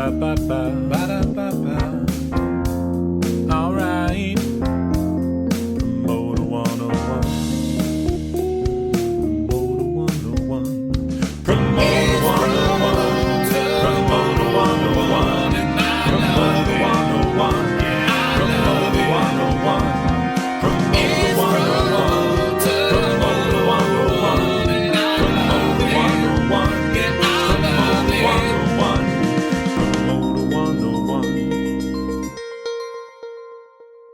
Ba-da-ba-ba, ba-da-ba-ba. All right. Promoter 101. Promoter 101. Promoter 101. Promoter 101. Promoter 101. Promoter 101. Promoter 101. Promoter 101. Promoter 101.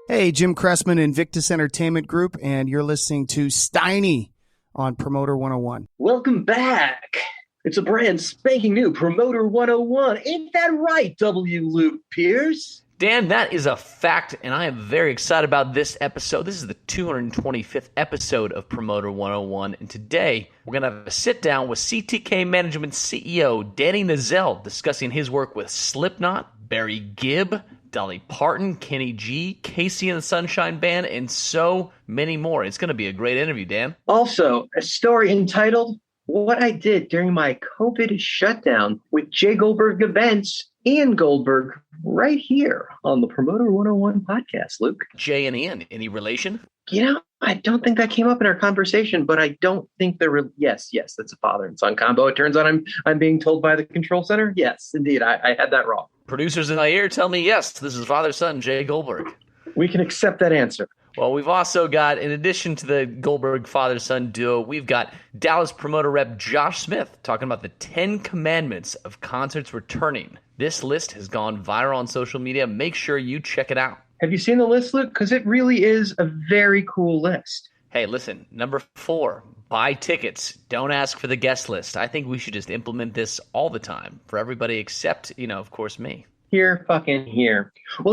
Hey, Jim Cressman, Invictus Entertainment Group, and you're listening to Steiny on Promoter 101. Welcome back. It's a brand spanking new Promoter 101. Ain't that right, W. Luke Pierce? Dan, that is a fact, and I am very excited about this episode. This is the 225th episode of Promoter 101, and today we're going to have a sit-down with CTK Management CEO Danny Nozell discussing his work with Slipknot, Barry Gibb, Dolly Parton, Kenny G, Casey and the Sunshine Band, and so many more. It's going to be a great interview, Dan. Also, a story entitled What I Did During My COVID Shutdown with J. Goldberg Events, Ian Goldberg, right here on the Promoter 101 podcast, Luke. Jay and Ian, any relation? You know, I don't think that came up in our conversation, but I don't think they're yes, that's a father and son combo. It turns out I'm being told by the control center. Yes, indeed, I had that wrong. Producers in my ear tell me yes, this is father-son Jay Goldberg. We can accept that answer. Well, we've also got, in addition to the Goldberg father-son duo, we've got Dallas promoter rep Josh Smith talking about the 10 commandments of concerts returning. This list has gone viral on social media. Make sure you check it out. Have you seen the list, Luke? Because it really is a very cool list. Hey, listen, number 4, buy tickets. Don't ask for the guest list. I think we should just implement this all the time for everybody except, of course, me. Here. Well,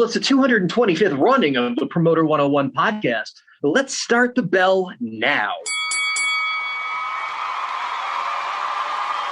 it's the 225th running of the Promoter 101 podcast. Let's start the bell now.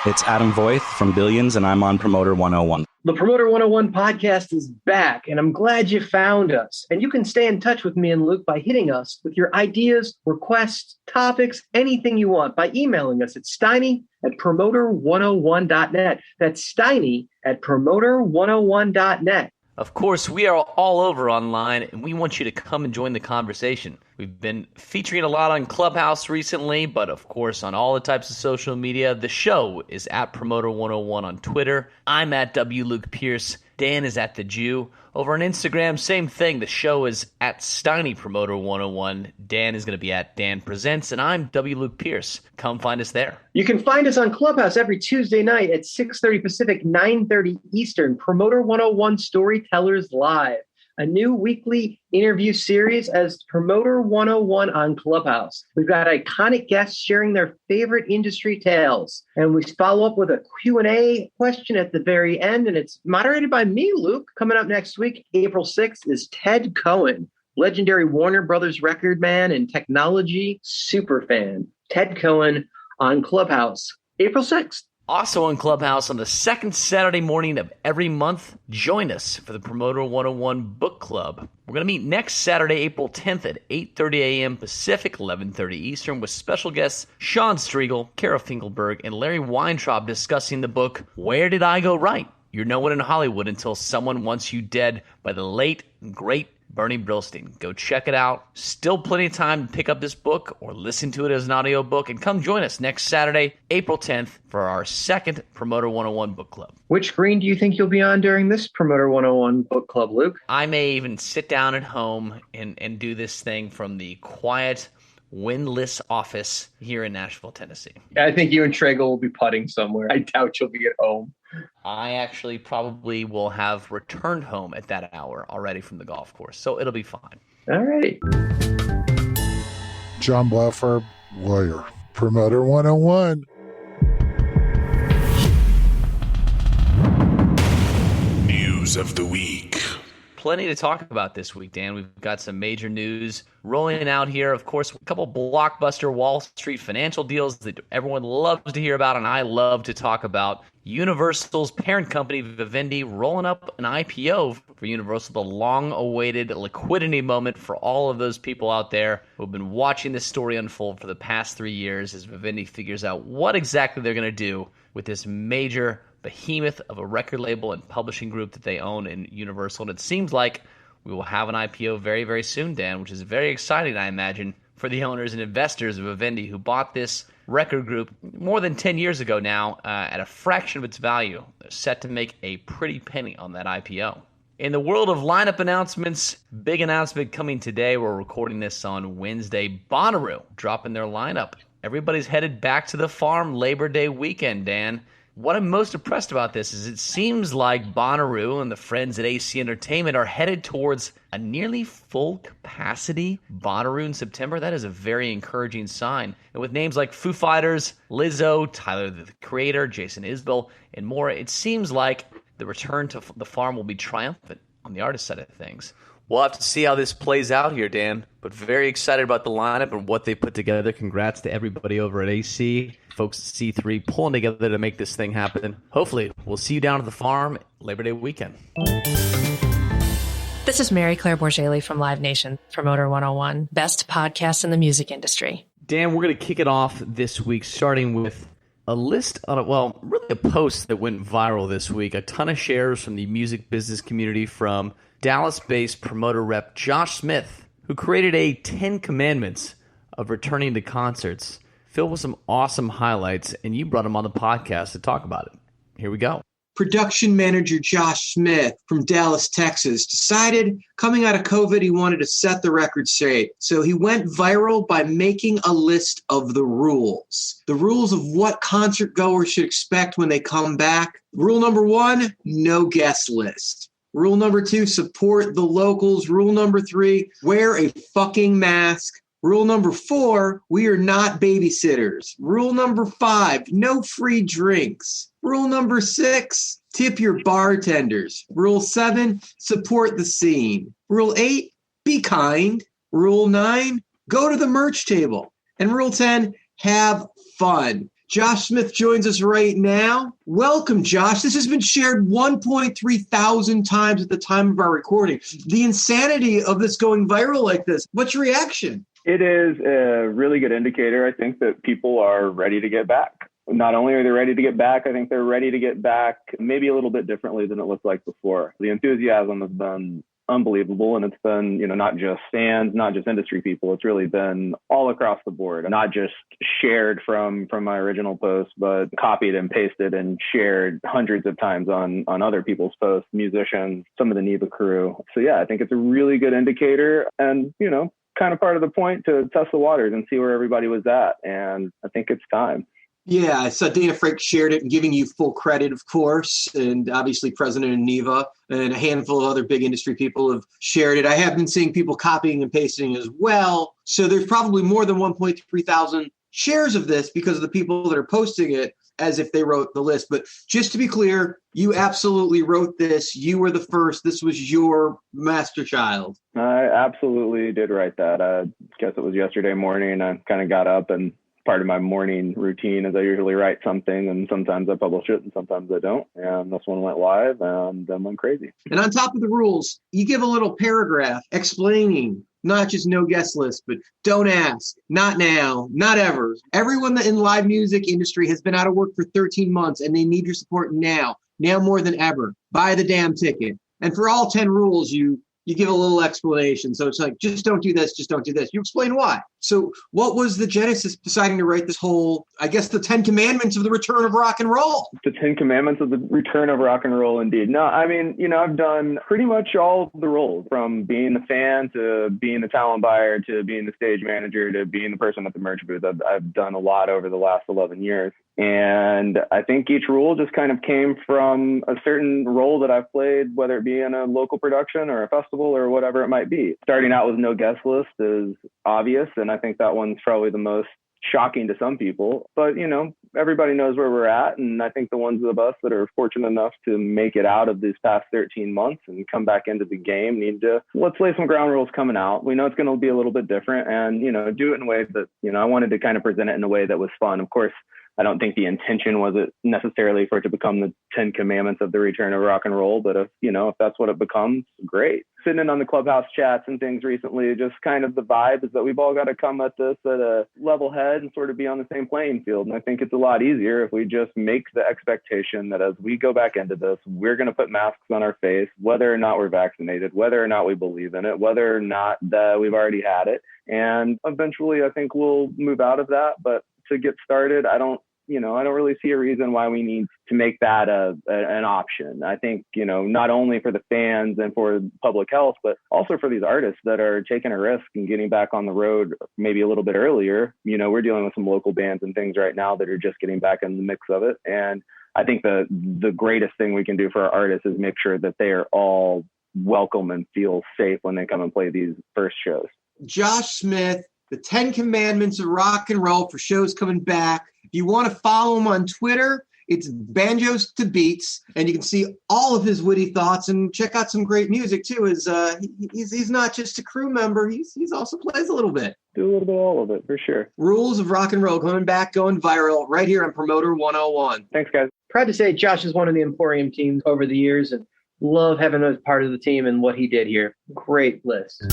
It's Adam Voith from Billions, and I'm on Promoter 101. The Promoter 101 podcast is back, and I'm glad you found us. And you can stay in touch with me and Luke by hitting us with your ideas, requests, topics, anything you want by emailing us at steiny@promoter101.net. That's steiny@promoter101.net. Of course, we are all over online, and we want you to come and join the conversation. We've been featuring a lot on Clubhouse recently, but of course on all the types of social media. The show is at Promoter101 on Twitter. I'm at W. Luke Pierce. Dan is at The Jew. Over on Instagram, same thing. The show is at Steiny Promoter 101. Dan is going to be at Dan Presents, and I'm W. Luke Pierce. Come find us there. You can find us on Clubhouse every Tuesday night at 6:30 Pacific, 9:30 Eastern. Promoter 101 Storytellers Live, a new weekly interview series as Promoter 101 on Clubhouse. We've got iconic guests sharing their favorite industry tales, and we follow up with a Q&A question at the very end, and it's moderated by me, Luke. Coming up next week, April 6th, is Ted Cohen, legendary Warner Brothers record man and technology superfan. Ted Cohen on Clubhouse, April 6th. Also on Clubhouse on the second Saturday morning of every month, join us for the Promoter 101 Book Club. We're going to meet next Saturday, April 10th at 8:30 a.m. Pacific, 11:30 Eastern, with special guests Sean Striegel, Kara Finkelberg, and Larry Weintraub discussing the book, Where Did I Go Right? You're No One in Hollywood Until Someone Wants You Dead by the late, great Bernie Brillstein. Go check it out. Still plenty of time to pick up this book or listen to it as an audiobook, and come join us next Saturday, April 10th, for our second Promoter 101 Book Club. Which screen do you think you'll be on during this Promoter 101 Book Club, Luke? I may even sit down at home and do this thing from the quiet, windless office here in Nashville, Tennessee. I think you and Traeger will be putting somewhere. I doubt you'll be at home. I actually probably will have returned home at that hour already from the golf course, so it'll be fine. All right. John Bluffer, lawyer. Promoter 101. News of the week. Plenty to talk about this week, Dan. We've got some major news rolling out here. Of course, a couple blockbuster Wall Street financial deals that everyone loves to hear about, and I love to talk about. Universal's parent company, Vivendi, rolling up an IPO for Universal, the long-awaited liquidity moment for all of those people out there who have been watching this story unfold for the past 3 years as Vivendi figures out what exactly they're going to do with this major behemoth of a record label and publishing group that they own in Universal. And it seems like we will have an IPO very, very soon, Dan, which is very exciting, I imagine, for the owners and investors of Vivendi who bought this record group more than 10 years ago now at a fraction of its value. They're set to make a pretty penny on that IPO. In the world of lineup announcements, big announcement coming today. We're recording this on Wednesday. Bonnaroo dropping their lineup. Everybody's headed back to the farm Labor Day weekend, Dan. What I'm most impressed about this is it seems like Bonnaroo and the friends at AC Entertainment are headed towards a nearly full capacity Bonnaroo in September. That is a very encouraging sign. And with names like Foo Fighters, Lizzo, Tyler the Creator, Jason Isbell, and more, it seems like the return to the farm will be triumphant on the artist side of things. We'll have to see how this plays out here, Dan, but very excited about the lineup and what they put together. Congrats to everybody over at AC, folks at C3 pulling together to make this thing happen. Hopefully, we'll see you down at the farm Labor Day weekend. This is Mary Claire Borgelli from Live Nation, Promoter 101, best podcast in the music industry. Dan, we're going to kick it off this week, starting with a list on really a post that went viral this week. A ton of shares from the music business community from Dallas-based promoter rep Josh Smith, who created a 10 commandments of returning to concerts, filled with some awesome highlights, and you brought him on the podcast to talk about it. Here we go. Production manager Josh Smith from Dallas, Texas, decided coming out of COVID he wanted to set the record straight. So he went viral by making a list of the rules. The rules of what concert goers should expect when they come back. Rule number 1, no guest list. Rule number 2, support the locals. Rule number 3, wear a fucking mask. Rule number 4, we are not babysitters. Rule number 5, no free drinks. Rule number 6, tip your bartenders. Rule 7, support the scene. Rule 8, be kind. Rule 9, go to the merch table. And Rule 10, have fun. Josh Smith joins us right now. Welcome, Josh. This has been shared 1.3 thousand times at the time of our recording. The insanity of this going viral like this. What's your reaction? It is a really good indicator, I think, that people are ready to get back. Not only are they ready to get back, I think they're ready to get back maybe a little bit differently than it looked like before. The enthusiasm has been unbelievable, and it's been, not just fans, not just industry people. It's really been all across the board, not just shared from my original post, but copied and pasted and shared hundreds of times on other people's posts, musicians, some of the NEBA crew. So yeah, I think it's a really good indicator, and kind of part of the point to test the waters and see where everybody was at. And I think it's time. Yeah, I saw Dana Frank shared it and giving you full credit, of course, and obviously President of NEVA and a handful of other big industry people have shared it. I have been seeing people copying and pasting as well. So there's probably more than 1.3 thousand shares of this because of the people that are posting it as if they wrote the list. But just to be clear, you absolutely wrote this. You were the first. This was your master child. I absolutely did write that. I guess it was yesterday morning. I kind of got up, and part of my morning routine is I usually write something, and sometimes I publish it and sometimes I don't. And this one went live and then went crazy. And on top of the rules, you give a little paragraph explaining not just no guest list, but don't ask, not now, not ever. Everyone in the live music industry has been out of work for 13 months and they need your support now more than ever. Buy the damn ticket. And for all 10 rules, you give a little explanation. So it's like, just don't do this, just don't do this. You explain why. So what was the genesis deciding to write this whole, I guess, the 10 commandments of the return of rock and roll? The 10 commandments of the return of rock and roll, indeed. No, I mean, I've done pretty much all of the roles, from being the fan to being the talent buyer to being the stage manager to being the person at the merch booth. I've done a lot over the last 11 years. And I think each rule just kind of came from a certain role that I've played, whether it be in a local production or a festival or whatever it might be. Starting out with no guest list is obvious, and I think that one's probably the most shocking to some people. But, everybody knows where we're at, and I think the ones of us that are fortunate enough to make it out of these past 13 months and come back into the game need to, let's lay some ground rules coming out. We know it's going to be a little bit different, and, do it in a way that, I wanted to kind of present it in a way that was fun. Of course, I don't think the intention was it necessarily for it to become the 10 commandments of the return of rock and roll. But if that's what it becomes, great. Sitting in on the clubhouse chats and things recently, just kind of the vibe is that we've all got to come at this at a level head and sort of be on the same playing field. And I think it's a lot easier if we just make the expectation that as we go back into this, we're going to put masks on our face, whether or not we're vaccinated, whether or not we believe in it, whether or not we've already had it. And eventually I think we'll move out of that. But to get started, I don't really see a reason why we need to make that an option. I think, not only for the fans and for public health, but also for these artists that are taking a risk and getting back on the road maybe a little bit earlier. We're dealing with some local bands and things right now that are just getting back in the mix of it. And I think the greatest thing we can do for our artists is make sure that they are all welcome and feel safe when they come and play these first shows. Josh Smith, the 10 Commandments of Rock and Roll for shows coming back. If you want to follow him on Twitter, it's Banjos to Beats, and you can see all of his witty thoughts and check out some great music too. He's not just a crew member; he's also plays a little bit. Do a little bit of all of it for sure. Rules of Rock and Roll coming back, going viral right here on Promoter 101. Thanks, guys. Proud to say Josh is one of the Emporium teams over the years, and love having him as part of the team and what he did here. Great list.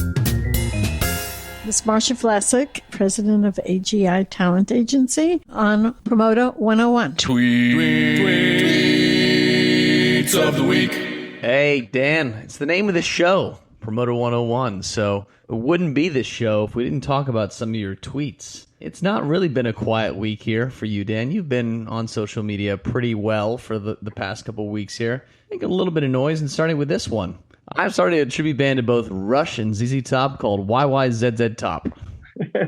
This is Marcia Vlasic, president of AGI Talent Agency on Promoter 101. Tweets of the week. Hey, Dan, it's the name of the show, Promoter 101. So it wouldn't be this show if we didn't talk about some of your tweets. It's not really been a quiet week here for you, Dan. You've been on social media pretty well for the past couple weeks here. Making a little bit of noise, and starting with this one. I've started a tribute band to both Rush and ZZ Top called YYZZ Top.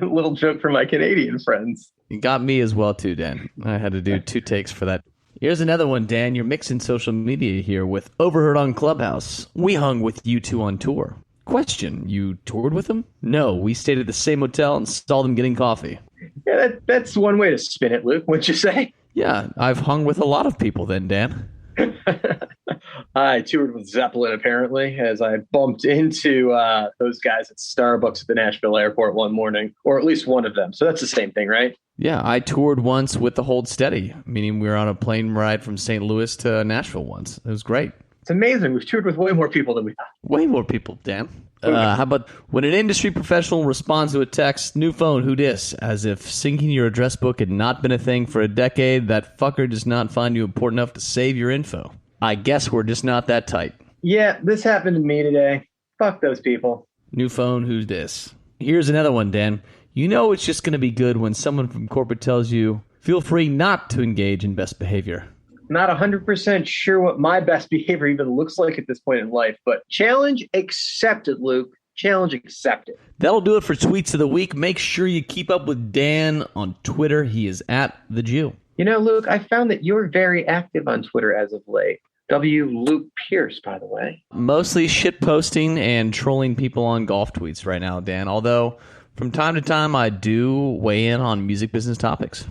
Little joke for my Canadian friends. You got me as well, too, Dan. I had to do 2 takes for that. Here's another one, Dan. You're mixing social media here with Overheard on Clubhouse. We hung with U2 on tour. Question, you toured with them? No, we stayed at the same hotel and saw them getting coffee. Yeah, that's one way to spin it, Luke. What'd you say? Yeah, I've hung with a lot of people then, Dan. I toured with Zeppelin, apparently, as I bumped into those guys at Starbucks at the Nashville airport one morning, or at least one of them. So that's the same thing, right? Yeah, I toured once with the Hold Steady, meaning we were on a plane ride from St. Louis to Nashville once. It was great. It's amazing. We've toured with way more people than we thought. Way more people, Dan. How about when an industry professional responds to a text, new phone, who dis? As if syncing your address book had not been a thing for a decade, that fucker does not find you important enough to save your info. I guess we're just not that tight. Yeah, this happened to me today. Fuck those people. New phone, who's dis? Here's another one, Dan. You know it's just going to be good when someone from corporate tells you, feel free not to engage in best behavior. Not 100% sure what my best behavior even looks like at this point in life, but challenge accepted, Luke. Challenge accepted. That'll do it for Tweets of the Week. Make sure you keep up with Dan on Twitter. He is at The Jew. You know, Luke, I found that you're very active on Twitter as of late. Luke Pierce, by the way. Mostly shit posting and trolling people on golf tweets right now, Dan. Although, from time to time, I do weigh in on music business topics.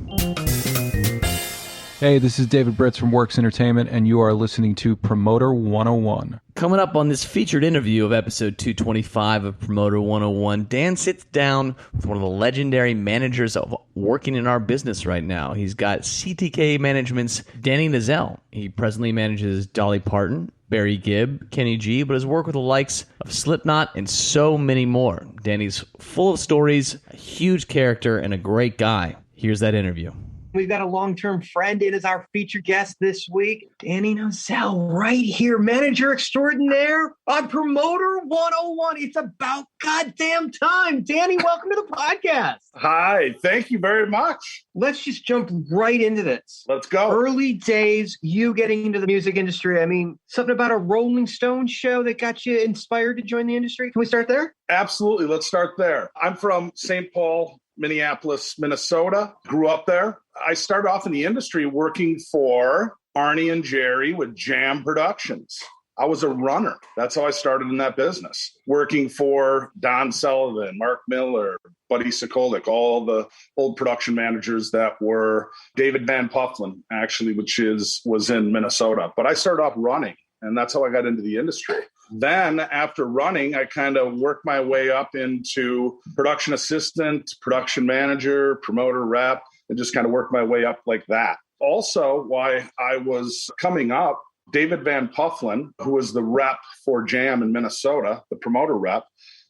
Hey, this is David Britz from Works Entertainment, and you are listening to Promoter 101. Coming up on this featured interview of episode 225 of Promoter 101, Dan sits down with one of the legendary managers of working in our business right now. He's got CTK Management's Danny Nozell. He presently manages Dolly Parton, Barry Gibb, Kenny G, but has worked with the likes of Slipknot and so many more. Danny's full of stories, a huge character, and a great guy. Here's that interview. We've got a long-term friend in as our featured guest this week, Danny Nozell, right here, manager extraordinaire on Promoter 101. It's about goddamn time. Danny, welcome to the podcast. Hi, thank you very much. Let's just jump right into this. Let's go. Early days, you getting into the music industry. I mean, something about a Rolling Stone show that got you inspired to join the industry. Can we start there? Absolutely. Let's start there. I'm from St. Paul, Minneapolis, Minnesota. Grew up there. I started off in the industry working for Arnie and Jerry with Jam Productions. I was a runner. That's how I started in that business. Working for Don Sullivan, Mark Miller, Buddy Sikolik, all the old production managers that were David Van Pufflin, actually, which was in Minnesota. But I started off running, and that's how I got into the industry. Then after running, I kind of worked my way up into production assistant, production manager, promoter rep, and just kind of worked my way up like that. Also, why I was coming up, David Van Pufflin, who was the rep for Jam in Minnesota, the promoter rep,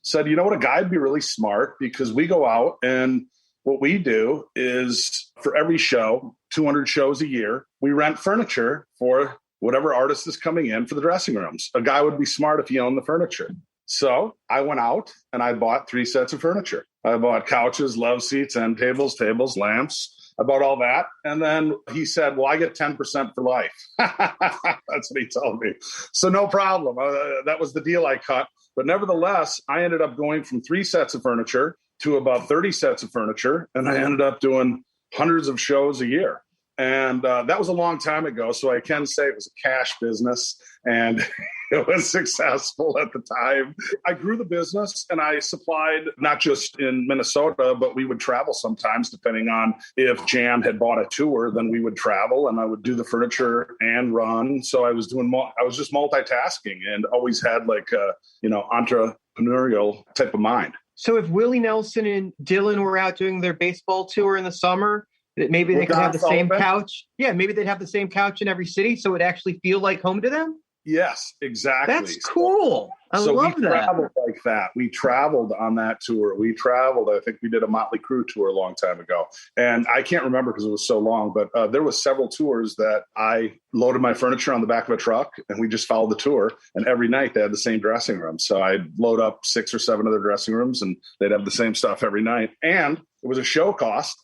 said, you know what, a guy would be really smart because we go out and what we do is for every show, 200 shows a year, we rent furniture for whatever artist is coming in for the dressing rooms. A guy would be smart if he owned the furniture. So I went out and I bought 3 sets of furniture. I bought couches, love seats, end tables, lamps. I bought all that. And then he said, well, I get 10% for life. That's what he told me. So no problem. That was the deal I cut. But nevertheless, I ended up going from 3 sets of furniture to about 30 sets of furniture. And I ended up doing hundreds of shows a year. And that was a long time ago. So I can say it was a cash business and it was successful at the time. I grew the business and I supplied not just in Minnesota, but we would travel sometimes depending on if Jam had bought a tour, then we would travel and I would do the furniture and run. So I was just multitasking and always had like a, entrepreneurial type of mind. So if Willie Nelson and Dylan were out doing their baseball tour in the summer, that maybe they could have the same couch. Yeah, maybe they'd have the same couch in every city, so it actually feel like home to them. Yes, exactly. That's cool. I love that. We traveled like that. We traveled on that tour. I think we did a Motley Crue tour a long time ago. And I can't remember because it was so long, but there was several tours that I loaded my furniture on the back of a truck and we just followed the tour. And every night they had the same dressing room. So I'd load up 6 or 7 of their dressing rooms and they'd have the same stuff every night. And it was a show cost.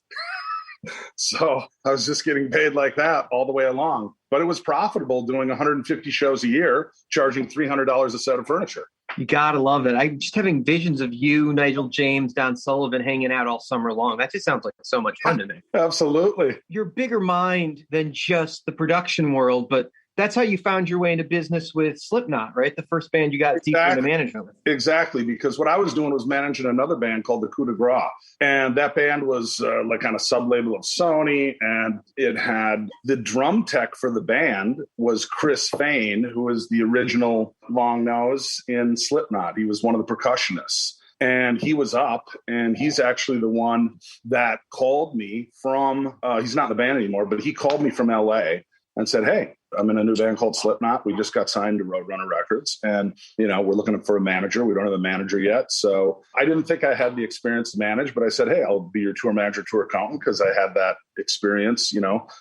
So I was just getting paid like that all the way along. But it was profitable doing 150 shows a year, charging $300 a set of furniture. You got to love it. I'm just having visions of you, Nigel James, Don Sullivan hanging out all summer long. That just sounds like so much fun to me. Absolutely. You're a bigger mind than just the production world, but that's how you found your way into business with Slipknot, right? The first band you got deeper into management with. Exactly, because what I was doing was managing another band called the Coup de Grace. And that band was like on a sub-label of Sony, and it had the drum tech for the band was Chris Fain, who was the original Long Nose in Slipknot. He was one of the percussionists. And he was up, and he's actually the one that called me from, he's not in the band anymore, but he called me from LA and said, hey, I'm in a new band called Slipknot. We just got signed to Roadrunner Records and, we're looking for a manager. We don't have a manager yet. So I didn't think I had the experience to manage, but I said, hey, I'll be your tour manager, tour accountant, because I had that experience,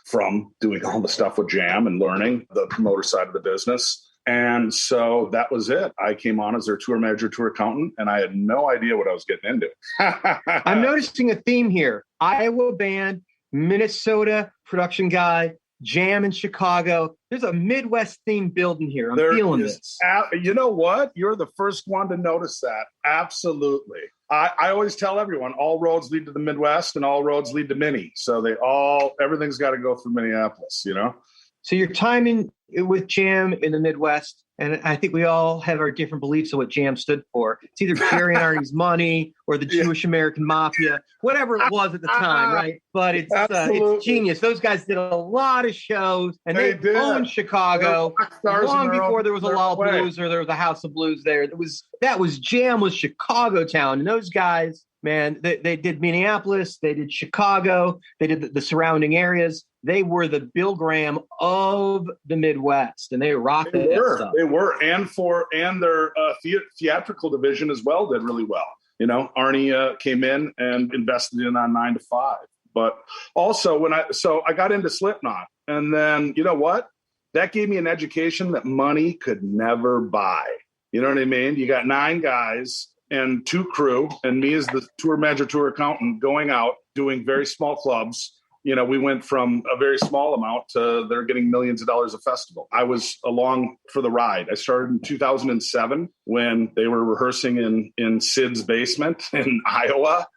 from doing all the stuff with Jam and learning the promoter side of the business. And so that was it. I came on as their tour manager, tour accountant, and I had no idea what I was getting into. I'm noticing a theme here. Iowa band, Minnesota production guy, Jam in Chicago. There's a Midwest theme building here. I'm feeling this. You know what? You're the first one to notice that. Absolutely. I always tell everyone all roads lead to the Midwest and all roads lead to Minnie. So everything's got to go through Minneapolis, So your time with Jam in the Midwest, and I think we all have our different beliefs of what Jam stood for. It's either Jerry and Arnie's Money or the Jewish American Mafia, whatever it was at the time, right? But it's genius. Those guys did a lot of shows, and they owned Chicago long before there was a Law Blues or there was a House of Blues there. That was Jam was Chicago town, and those guys, man, they did Minneapolis, they did Chicago, they did the surrounding areas. They were the Bill Graham of the Midwest, and they rocked that stuff. They were, and their theatrical division as well did really well. Arnie came in and invested in on 9 to 5. But also I got into Slipknot, and then you know what? That gave me an education that money could never buy. You know what I mean? You got 9 guys and 2 crew, and me as the tour manager, tour accountant, going out doing very small clubs. We went from a very small amount to they're getting millions of dollars a festival. I was along for the ride. I started in 2007 when they were rehearsing in Sid's basement in Iowa.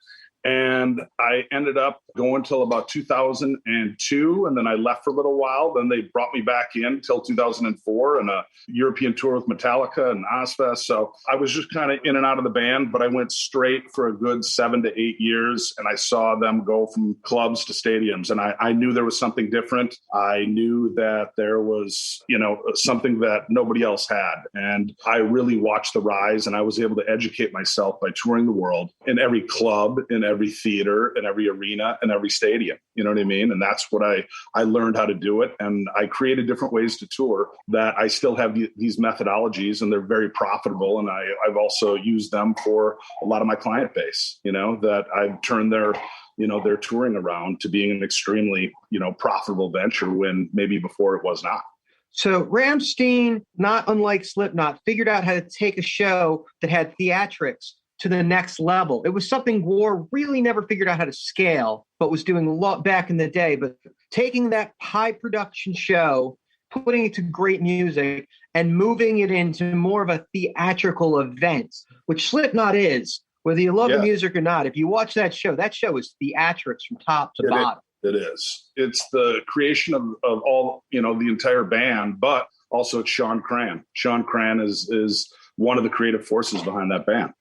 And I ended up going till about 2002. And then I left for a little while. Then they brought me back in till 2004 and a European tour with Metallica and Ozfest. So I was just kind of in and out of the band, but I went straight for a good 7 to 8 years. And I saw them go from clubs to stadiums. And I knew there was something different. I knew that there was, something that nobody else had. And I really watched the rise, and I was able to educate myself by touring the world in every club, in every theater, in every arena, in every stadium. You know what I mean? And that's what I learned how to do it. And I created different ways to tour that I still have these methodologies, and they're very profitable. And I've also used them for a lot of my client base, that I've turned their touring around to being an extremely, profitable venture when maybe before it was not. So Rammstein, not unlike Slipknot, figured out how to take a show that had theatrics to the next level. It was something War really never figured out how to scale, but was doing a lot back in the day. But taking that high production show, putting it to great music, and moving it into more of a theatrical event, which Slipknot is, whether you love the music or not. If you watch that show is theatrics from top to bottom. It is. It's the creation of all, the entire band, but also it's Sean Cran. Sean Cran is one of the creative forces behind that band.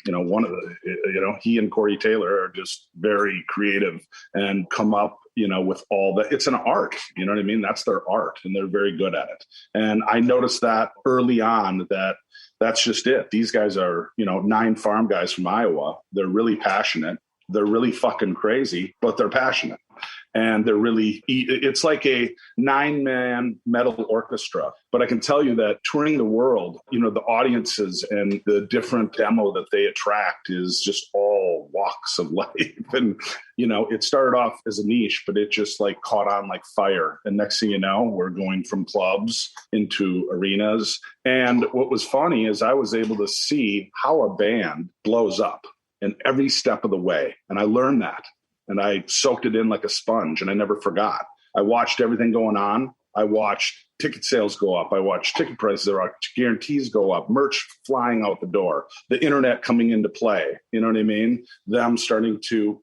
He and Corey Taylor are just very creative and come up, with all that. It's an art, you know what I mean? That's their art, and they're very good at it. And I noticed that early on that's just it. These guys are, 9 farm guys from Iowa. They're really passionate. They're really fucking crazy, but they're passionate. And it's like a 9-man metal orchestra. But I can tell you that touring the world, the audiences and the different demo that they attract is just all walks of life. And, it started off as a niche, but it just like caught on like fire. And next thing you know, we're going from clubs into arenas. And what was funny is I was able to see how a band blows up in every step of the way. And I learned that. And I soaked it in like a sponge, and I never forgot. I watched everything going on. I watched ticket sales go up. I watched ticket prices, guarantees go up, merch flying out the door, the internet coming into play. You know what I mean? Them starting to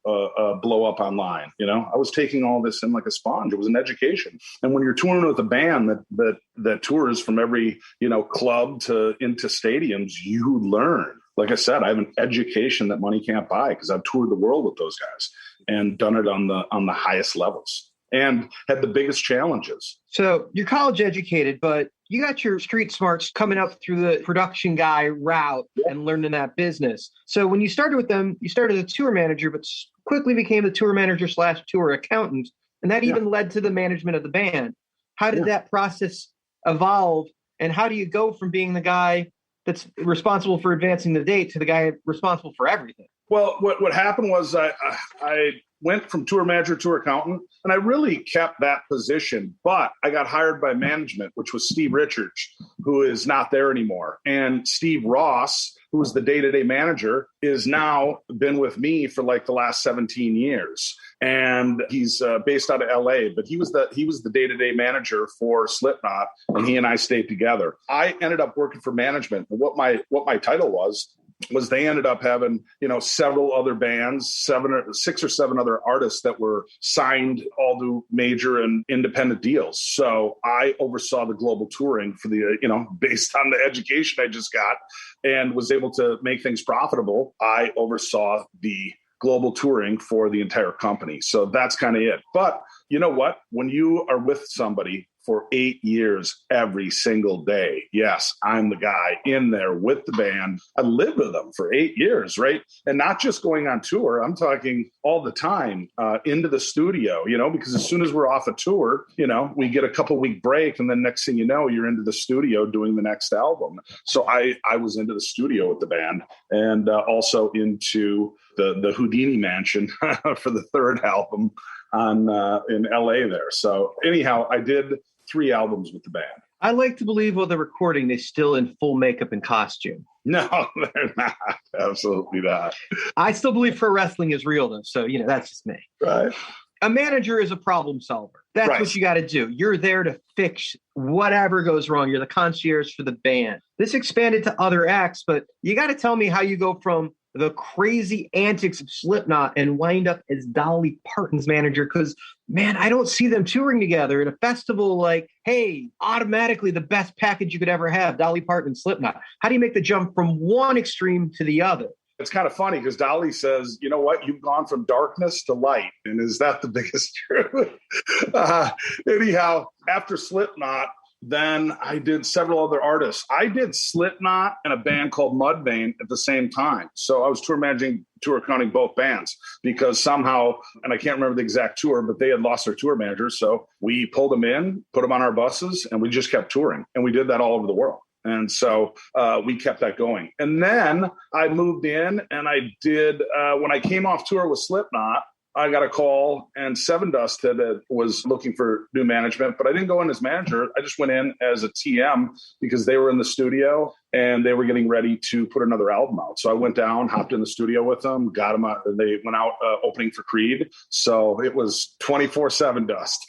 blow up online. I was taking all this in like a sponge. It was an education. And when you're touring with a band that tours from every, club to into stadiums, you learn. Like I said, I have an education that money can't buy because I've toured the world with those guys and done it on the highest levels and had the biggest challenges. So you're college educated, but you got your street smarts coming up through the production guy route and learning that business. So when you started with them, you started as a tour manager, but quickly became the tour manager / tour accountant. And that even led to the management of the band. How did that process evolve? And how do you go from being the guy that's responsible for advancing the date to the guy responsible for everything? Well, what happened was I went from tour manager to tour accountant, and I really kept that position, but I got hired by management, which was Steve Richards, who is not there anymore. And Steve Ross, who was the day-to-day manager, is now been with me for like the last 17 years. And he's based out of LA, but he was the day-to-day manager for Slipknot, and he and I stayed together. I ended up working for management. What my title was they ended up having, several other bands, 6 or 7 other artists that were signed all to major and independent deals. So I oversaw the global touring for the, based on the education I just got and was able to make things profitable. I oversaw the global touring for the entire company. So that's kind of it. But you know what? When you are with somebody for 8 years, every single day, yes, I'm the guy in there with the band. I lived with them for 8 years, right? And not just going on tour. I'm talking all the time into the studio, because as soon as we're off a tour, we get a couple-week break. And then next thing you know, you're into the studio doing the next album. So I was into the studio with the band and also into the Houdini Mansion for the 3rd album in LA there. So anyhow, I did 3 albums with the band. I like to believe while they're recording, they're still in full makeup and costume. No, they're not. Absolutely not. I still believe pro wrestling is real though. So, that's just me. Right. A manager is a problem solver. That's right. What you got to do. You're there to fix whatever goes wrong. You're the concierge for the band. This expanded to other acts, but you got to tell me how you go from the crazy antics of Slipknot and wind up as Dolly Parton's manager. Because, man, I don't see them touring together at a festival like, hey, automatically the best package you could ever have, Dolly Parton and Slipknot. How do you make the jump from one extreme to the other? It's kind of funny because Dolly says, you know what, you've gone from darkness to light. And is that the biggest truth? Anyhow, after Slipknot, then I did several other artists. I did Slipknot and a band called Mudvayne at the same time. So I was tour managing, tour counting both bands because somehow, and I can't remember the exact tour, but they had lost their tour manager. So we pulled them in, put them on our buses, and we just kept touring. And we did that all over the world. And so we kept that going. And then I moved in and I did, when I came off tour with Slipknot, I got a call and Seven Dust was looking for new management, but I didn't go in as manager. I just went in as a TM because they were in the studio and they were getting ready to put another album out. So I went down, hopped in the studio with them, got them out. They went out opening for Creed. So it was 24/7 Dust.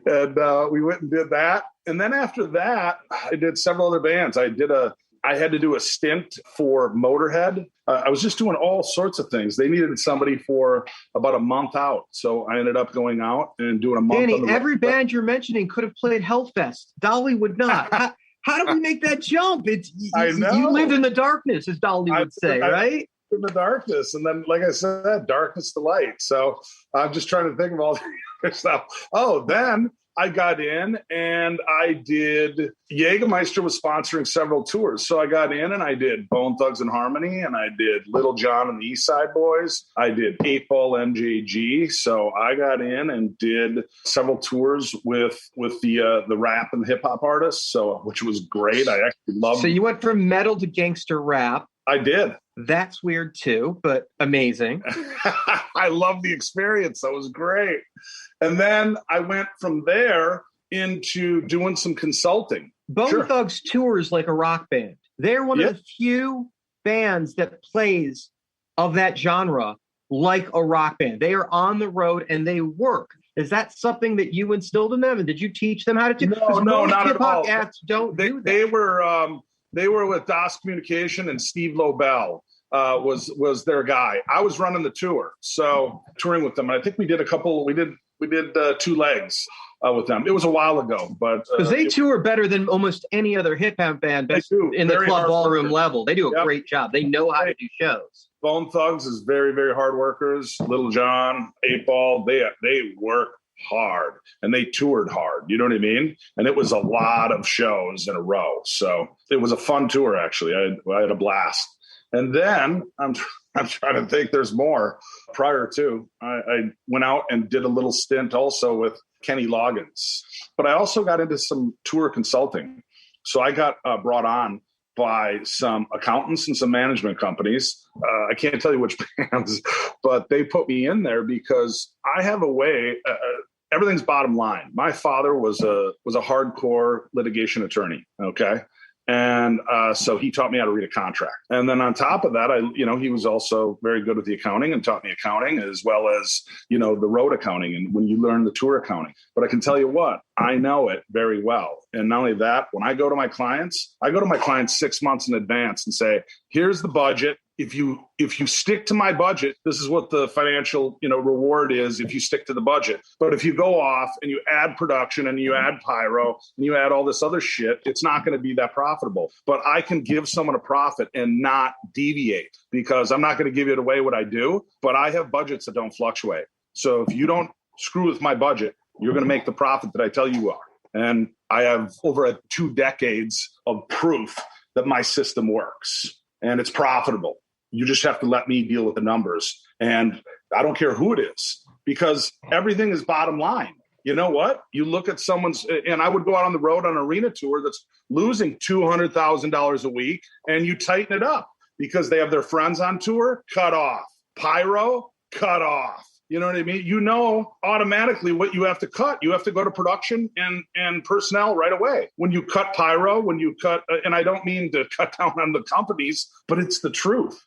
And we went and did that. And then after that, I did several other bands. I had to do a stint for Motorhead. I was just doing all sorts of things. They needed somebody for about a month out. So I ended up going out and doing a month. Danny, every band you're mentioning could have played Hellfest. Dolly would not. How do we make that jump? I know. You lived in the darkness, as Dolly would say, right? In the darkness. And then, like I said, darkness to light. So I'm just trying to think of all the other stuff. Oh, then I got in and I did, Jägermeister was sponsoring several tours. So I got in and I did Bone Thugs and Harmony and I did Little John and the East Side Boys. I did 8-Ball MJG. So I got in and did several tours with the rap and hip hop artists. So, which was great. I actually loved it. So you went from metal to gangster rap. I did. That's weird too, but amazing. I love the experience. That was great. And then I went from there into doing some consulting. Bone Thugs tours like a rock band. They're one of the few bands that plays of that genre like a rock band. They are on the road and they work. Is that something that you instilled in them? And did you teach them how to do? No, not at all. Acts don't do that. They were with DOS Communication and Steve Lobel. Was their guy. I was running the tour, so touring with them. And I think we did a couple. We did 2 legs with them. It was a while ago, but because they tour better than almost any other hip hop band in the club ballroom level. They do a great job. They know how to do shows. Bone Thugs is very, very hard workers. Little John, 8-Ball, they work hard and they toured hard. You know what I mean? And it was a lot of shows in a row. So it was a fun tour. Actually, I had a blast. And then I'm trying to think there's more. Prior to, I went out and did a little stint also with Kenny Loggins. But I also got into some tour consulting. So I got brought on by some accountants and some management companies. I can't tell you which bands, but they put me in there because I have a way. Everything's bottom line. My father was a hardcore litigation attorney. Okay. And so he taught me how to read a contract. And then on top of that, he was also very good with the accounting and taught me accounting as well as, the road accounting and when you learn the tour accounting. But I can tell you what, I know it very well. And not only that, when I go to my clients 6 months in advance and say, here's the budget. If you stick to my budget, this is what the financial, reward is if you stick to the budget. But if you go off and you add production and you add pyro and you add all this other shit, it's not going to be that profitable. But I can give someone a profit and not deviate because I'm not going to give it away what I do, but I have budgets that don't fluctuate. So if you don't screw with my budget, you're going to make the profit that I tell you are. And I have over 2 decades of proof that my system works and it's profitable. You just have to let me deal with the numbers. And I don't care who it is because everything is bottom line. You know what? You look at and I would go out on the road on an arena tour that's losing $200,000 a week and you tighten it up because they have their friends on tour, cut off. Pyro, cut off. You know what I mean? Automatically what you have to cut. You have to go to production and personnel right away. When you cut pyro, and I don't mean to cut down on the companies, but it's the truth.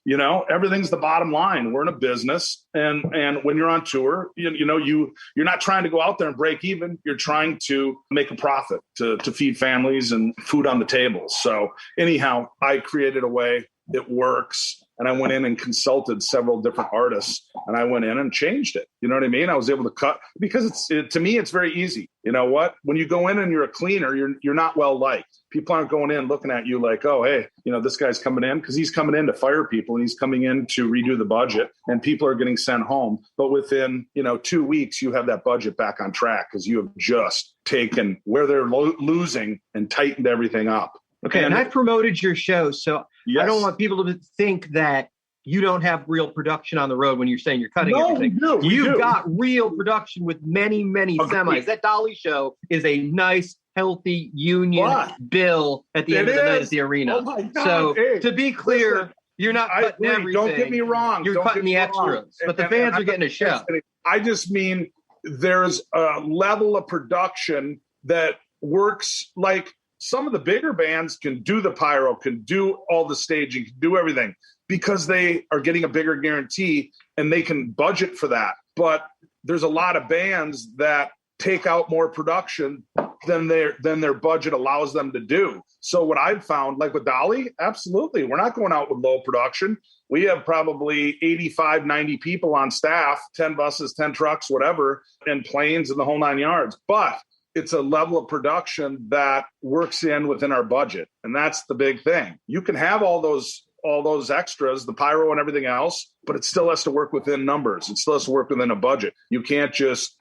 Everything's the bottom line. We're in a business. And when you're on tour, you're not trying to go out there and break even. You're trying to make a profit to feed families and food on the table. So anyhow, I created a way. It works. and I went in and consulted several different artists, and I went in and changed it. You know what I mean? I was able to cut, because to me, it's very easy. You know what? When you go in and you're a cleaner, you're not well liked. People aren't going in looking at you like, oh, hey, this guy's coming in, because he's coming in to fire people, and he's coming in to redo the budget, and people are getting sent home. But within, 2 weeks, you have that budget back on track, because you have just taken where they're losing and tightened everything up. Okay, and I promoted your show, so yes. I don't want people to think that you don't have real production on the road when you're saying you're cutting everything. You've got real production with many, many semis. That Dolly show is a nice, healthy union bill at the end of the night at the arena. Oh my God. So hey, to be clear, listen, you're not cutting everything. Don't get me wrong. You're cutting the extras, but the fans are getting a show. I just mean there's a level of production that works like some of the bigger bands can do the pyro, can do all the staging, can do everything because they are getting a bigger guarantee and they can budget for that. But there's a lot of bands that take out more production than their budget allows them to do. So what I've found, like with Dolly, absolutely, we're not going out with low production. We have probably 85, 90 people on staff, 10 buses, 10 trucks, whatever, and planes and the whole 9 yards. But it's a level of production that works within our budget. And that's the big thing. You can have all those extras, the pyro and everything else, but it still has to work within numbers. It still has to work within a budget. You can't just,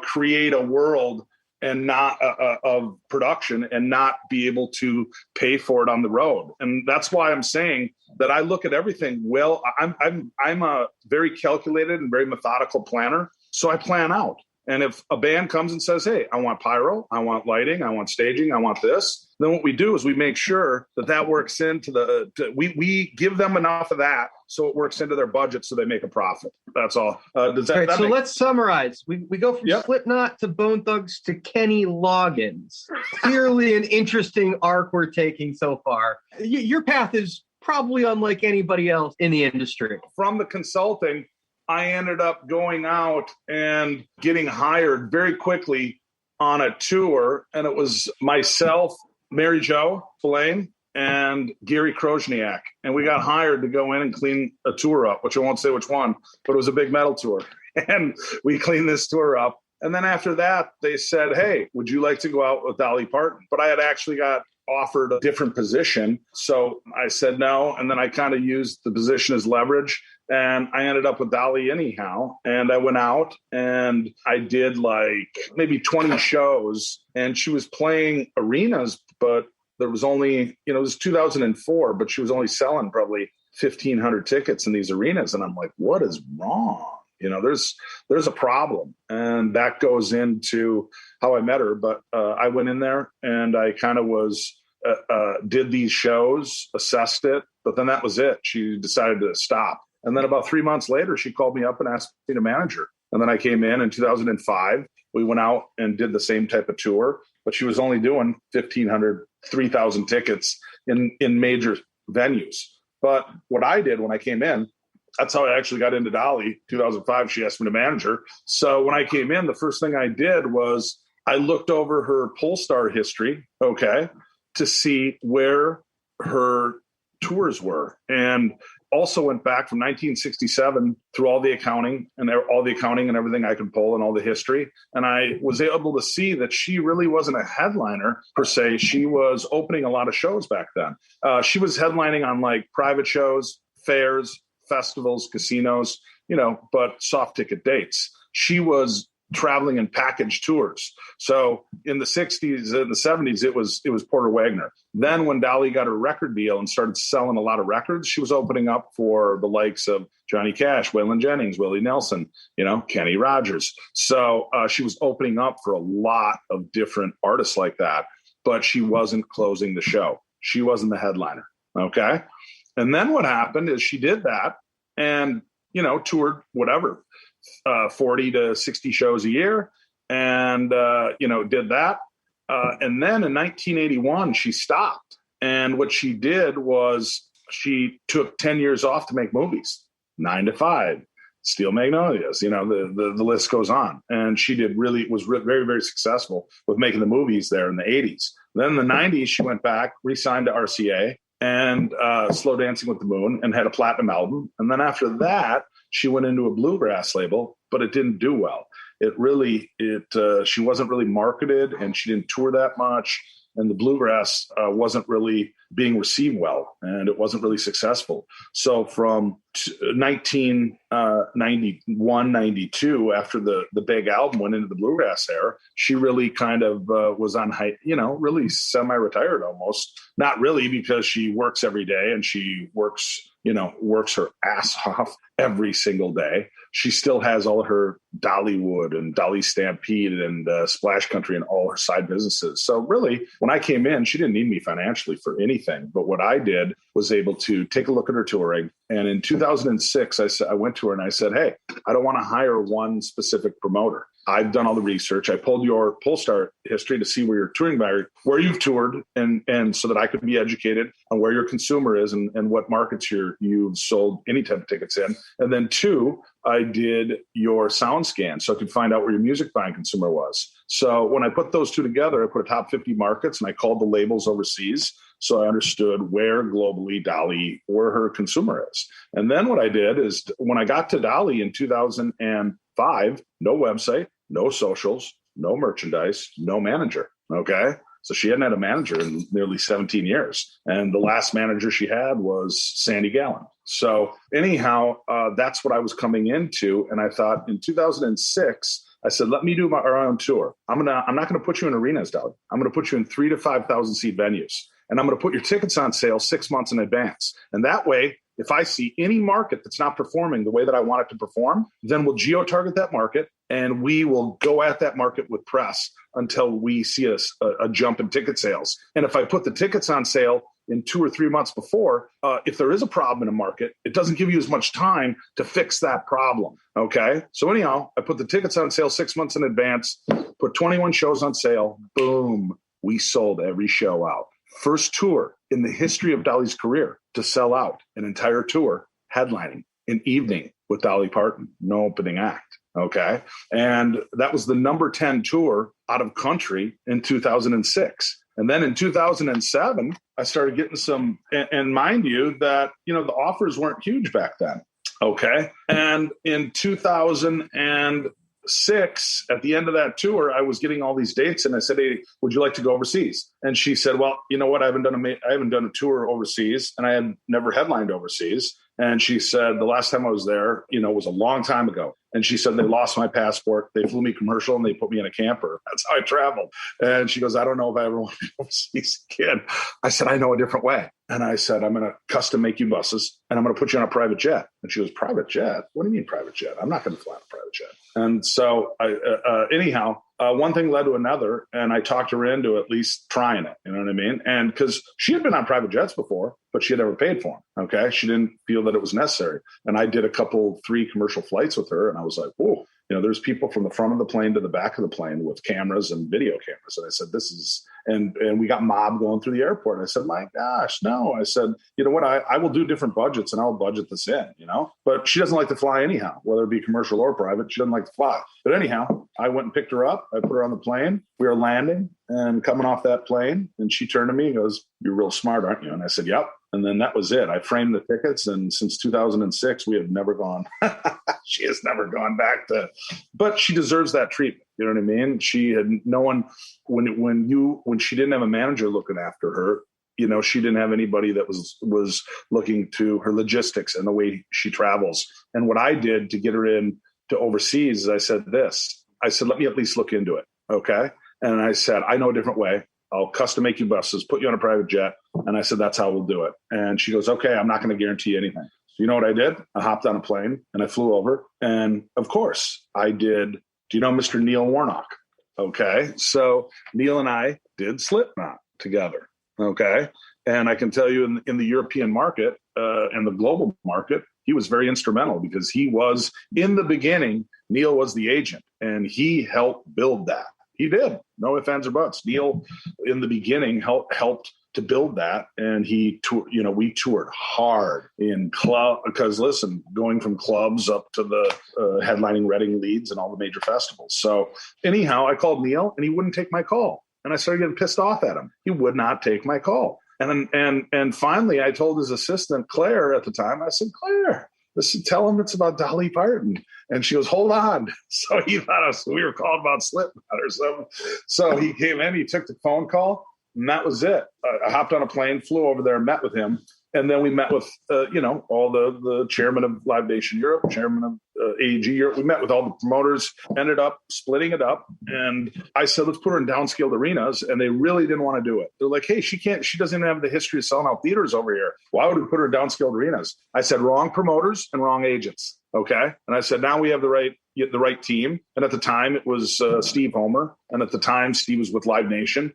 create a world and not of production and not be able to pay for it on the road. And that's why I'm saying that I look at everything. Well, I'm a very calculated and very methodical planner. So I plan out. And if a band comes and says, hey, I want pyro, I want lighting, I want staging, I want this, then what we do is we make sure that works into we give them enough of that so it works into their budget so they make a profit. That's all. So let's summarize. We go from Slipknot to Bone Thugs to Kenny Loggins. Clearly an interesting arc we're taking so far. Your path is probably unlike anybody else in the industry. From the consulting, I ended up going out and getting hired very quickly on a tour. And it was myself, Mary Jo Spillane, and Gary Krosniak. And we got hired to go in and clean a tour up, which I won't say which one, but it was a big metal tour. And we cleaned this tour up. And then after that, they said, hey, would you like to go out with Dolly Parton? But I had actually got offered a different position. So I said no. And then I kind of used the position as leverage. And I ended up with Dolly anyhow. And I went out and I did like maybe 20 shows. And she was playing arenas, but there was only, it was 2004, but she was only selling probably 1,500 tickets in these arenas. And I'm like, what is wrong? There's a problem. And that goes into how I met her. But I went in there and I kind of did these shows, assessed it, but then that was it. She decided to stop. And then about 3 months later, she called me up and asked me to manage her. And then I came in 2005. We went out and did the same type of tour, but she was only doing 1,500, 3,000 tickets in major venues. But what I did when I came in, that's how I actually got into Dolly. 2005, she asked me to manage her. So when I came in, the first thing I did was I looked over her Polestar history, to see where her tours were. And also went back from 1967 through all the accounting and everything I could pull and all the history. And I was able to see that she really wasn't a headliner per se. She was opening a lot of shows back then. She was headlining on like private shows, fairs, festivals, casinos, but soft ticket dates. She was traveling in package tours. So in the 60s and the 70s, it was Porter Wagner. Then when Dolly got her record deal and started selling a lot of records, she was opening up for the likes of Johnny Cash, Waylon Jennings, Willie Nelson, Kenny Rogers. So she was opening up for a lot of different artists like that, but she wasn't closing the show. She wasn't the headliner. Okay. And then what happened is she did that and, toured whatever, 40 to 60 shows a year and, did that. And then in 1981, she stopped. And what she did was she took 10 years off to make movies, 9 to 5, Steel Magnolias, the list goes on. And she was very, very successful with making the movies there in the 80s. Then in the 90s, she went back, re-signed to RCA. and Slow Dancing with the Moon, and had a platinum album. And then after that, she went into a bluegrass label, but it didn't do well. She wasn't really marketed, and she didn't tour that much. And the bluegrass wasn't really being received well, and it wasn't really successful. So from 1991, 92, after the big album went into the bluegrass era, she really kind of was on really semi-retired almost. Not really, because she works every day and she works her ass off every single day. She still has all her Dollywood and Dolly Stampede and Splash Country and all her side businesses. So really, when I came in, she didn't need me financially for anything. But what I did was able to take a look at her touring. And in 2006, I went to her and I said, hey, I don't want to hire one specific promoter. I've done all the research. I pulled your Polestar history to see where you're touring by, where you've toured, and so that I could be educated on where your consumer is and what markets you've sold any type of tickets in. And then 2, I did your sound scan so I could find out where your music buying consumer was. So when I put those 2 together, I put a top 50 markets and I called the labels overseas. So I understood where globally Dolly, where her consumer is. And then what I did is when I got to Dolly in 2005, no website, no socials, no merchandise, no manager. Okay. So she hadn't had a manager in nearly 17 years. And the last manager she had was Sandy Gallen. So anyhow, that's what I was coming into. And I thought in 2006, I said, let me do our own tour. I'm not going to put you in arenas, Dolly. I'm going to put you in 3,000 to 5,000 seat venues. And I'm going to put your tickets on sale 6 months in advance. And that way, if I see any market that's not performing the way that I want it to perform, then we'll geo-target that market and we will go at that market with press until we see a jump in ticket sales. And if I put the tickets on sale in 2 or 3 months before, if there is a problem in a market, it doesn't give you as much time to fix that problem. Okay. So anyhow, I put the tickets on sale 6 months in advance, put 21 shows on sale. Boom. We sold every show out. First tour in the history of Dolly's career to sell out an entire tour, headlining an evening with Dolly Parton, no opening act. Okay. And that was the number 10 tour out of country in 2006. And then in 2007, I started getting some, and mind you that, the offers weren't huge back then. Okay. And in 2006, at the end of that tour, I was getting all these dates and I said, hey, would you like to go overseas? And she said, well, you know what? I haven't done a tour overseas and I had never headlined overseas. And she said, the last time I was there, was a long time ago. And she said, they lost my passport. They flew me commercial and they put me in a camper. That's how I traveled. And she goes, I don't know if I ever want to go overseas again. I said, I know a different way. And I said, I'm going to custom make you buses and I'm going to put you on a private jet. And she goes, private jet? What do you mean private jet? I'm not going to fly on a private jet. And so anyhow, one thing led to another. And I talked her into at least trying it. You know what I mean? And because she had been on private jets before, but she had never paid for them. Okay. She didn't feel that it was necessary. And I did 3 commercial flights with her. And I was like, whoa, there's people from the front of the plane to the back of the plane with cameras and video cameras. And I said, this is, and we got mob going through the airport. And I said, my gosh, no. I said, you know what? I will do different budgets and I'll budget this in, but she doesn't like to fly anyhow, whether it be commercial or private. She doesn't like to fly. But anyhow, I went and picked her up. I put her on the plane. We were landing and coming off that plane. And she turned to me and goes, you're real smart, aren't you? And I said, yep. And then that was it. I framed the tickets. And since 2006, we have never gone. She has never gone back but she deserves that treatment. You know what I mean? She had no one, when she didn't have a manager looking after her, she didn't have anybody that was looking to her logistics and the way she travels. And what I did to get her in to overseas is I said, let me at least look into it. Okay. And I said, I know a different way. I'll custom make you buses, put you on a private jet. And I said, that's how we'll do it. And she goes, okay, I'm not going to guarantee anything. So you know what I did? I hopped on a plane and I flew over. And of course I did. Do you know Mr. Neil Warnock? Okay. So Neil and I did Slipknot together. Okay. And I can tell you in the European market and the global market, he was very instrumental because he was in the beginning, Neil was the agent and he helped build that. He did. No ifs, ands, or buts. Neil, in the beginning, helped to build that, and we toured hard in club. Because listen, going from clubs up to the headlining Reading, Leeds, and all the major festivals. So anyhow, I called Neil, and he wouldn't take my call, and I started getting pissed off at him. He would not take my call. And finally, I told his assistant, Claire, at the time, I said, Claire, tell him it's about Dolly Parton. And she goes, hold on. So he thought we were calling about Slipknot or something. So he came in, he took the phone call, and that was it. I hopped on a plane, flew over there, met with him. And then we met with, all the chairman of Live Nation Europe, chairman of AEG Europe. We met with all the promoters, ended up splitting it up. And I said, let's put her in downscaled arenas. And they really didn't want to do it. They're like, hey, she doesn't even have the history of selling out theaters over here. Why would we put her in downscaled arenas? I said, wrong promoters and wrong agents. Okay. And I said, now we have the right team. And at the time it was Steve Homer. And at the time Steve was with Live Nation.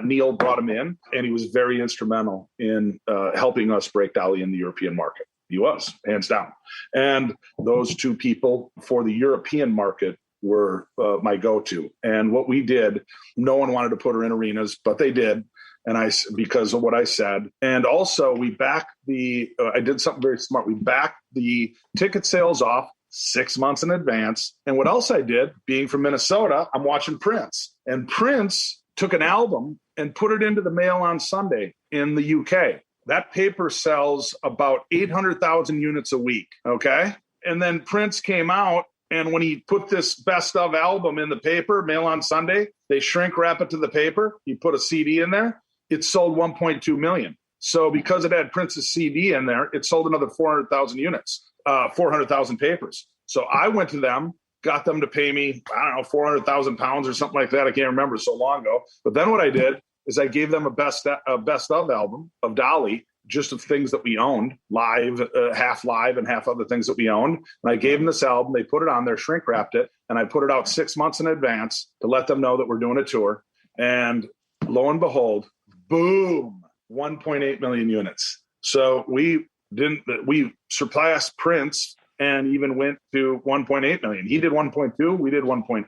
Neil brought him in, and he was very instrumental in helping us break Dolly in the European market. He was, hands down. And those two people for the European market were my go-to. And what we did, no one wanted to put her in arenas, but they did. And because of what I said. And also we backed I did something very smart. We backed the ticket sales off 6 months in advance. And what else I did, being from Minnesota, I'm watching Prince. And Prince took an album and put it into the mail on Sunday in the UK. That paper sells about 800,000 units a week. Okay. And then Prince came out, and when he put this best of album in the paper, mail on Sunday, they shrink wrap it to the paper. He put a CD in there. It sold 1.2 million. So because it had Prince's CD in there, it sold another 400,000 units, 400,000 papers. So I went to them, got them to pay me, I don't know, 400,000 pounds or something like that. I can't remember, so long ago. But then what I did is I gave them a best of album of Dolly, just of things that we owned, live and half other things that we owned. And I gave them this album. They put it on there, shrink wrapped it, and I put it out 6 months in advance to let them know that we're doing a tour. And lo and behold, boom, 1.8 million units. So we surpassed Prince and even went to 1.8 million. He did 1.2, we did 1.8.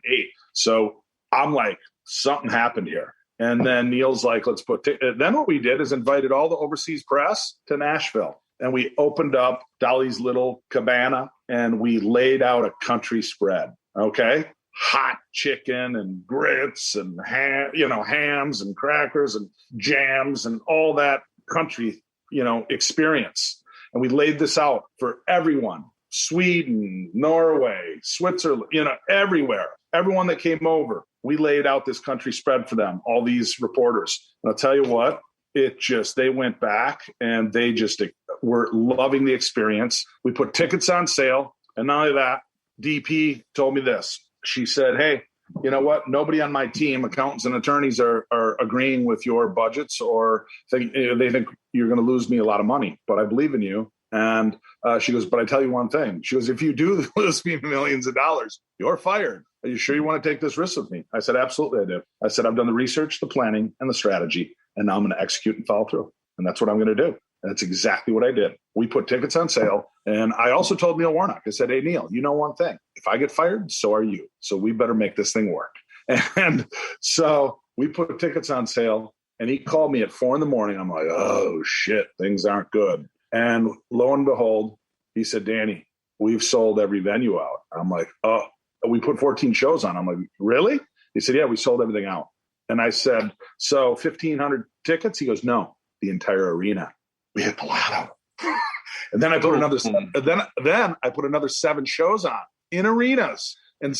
So I'm like, something happened here. And then Neil's like, let's put, then what we did is invited all the overseas press to Nashville. And we opened up Dolly's little cabana and we laid out a country spread. Okay. Hot chicken and grits and hams and crackers and jams and all that country, experience. And we laid this out for everyone, Sweden, Norway, Switzerland, everywhere, everyone that came over. We laid out this country spread for them, all these reporters. And I'll tell you what, they went back and they just were loving the experience. We put tickets on sale. And not only that, DP told me this. She said, hey, you know what? Nobody on my team, accountants and attorneys, are agreeing with your budgets, or they think you're going to lose me a lot of money, but I believe in you. And she goes, but I tell you one thing. She goes, if you do lose me millions of dollars, you're fired. Are you sure you want to take this risk with me? I said, absolutely, I do. I said, I've done the research, the planning, and the strategy, and now I'm going to execute and follow through. And that's what I'm going to do. And that's exactly what I did. We put tickets on sale. And I also told Neil Warnock, I said, hey, Neil, you know one thing. If I get fired, so are you. So we better make this thing work. And so we put tickets on sale. And he called me at 4 a.m. I'm like, oh, shit, things aren't good. And lo and behold, he said, Danny, we've sold every venue out. I'm like, oh, we put 14 shows on. I'm like, really? He said, yeah, we sold everything out. And I said, so 1,500 tickets? He goes, no, the entire arena. We hit the lotto. And then I put another I put another 7 shows on in arenas, and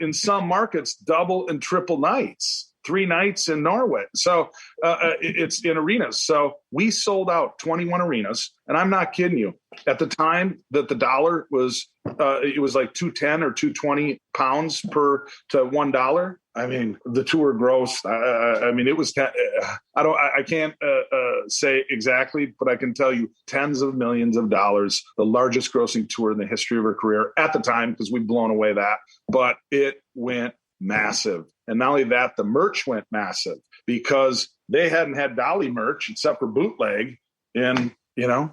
in some markets, double and triple nights. 3 nights in Norway. So it's in arenas. So we sold out 21 arenas. And I'm not kidding you. At the time that the dollar was, it was like 210 or 220 pounds to $1. I mean, the tour gross, it was, I can't say exactly, but I can tell you tens of millions of dollars, the largest grossing tour in the history of her career at the time, because we've blown away that, but it went massive. And not only that, the merch went massive because they hadn't had Dolly merch except for bootleg in,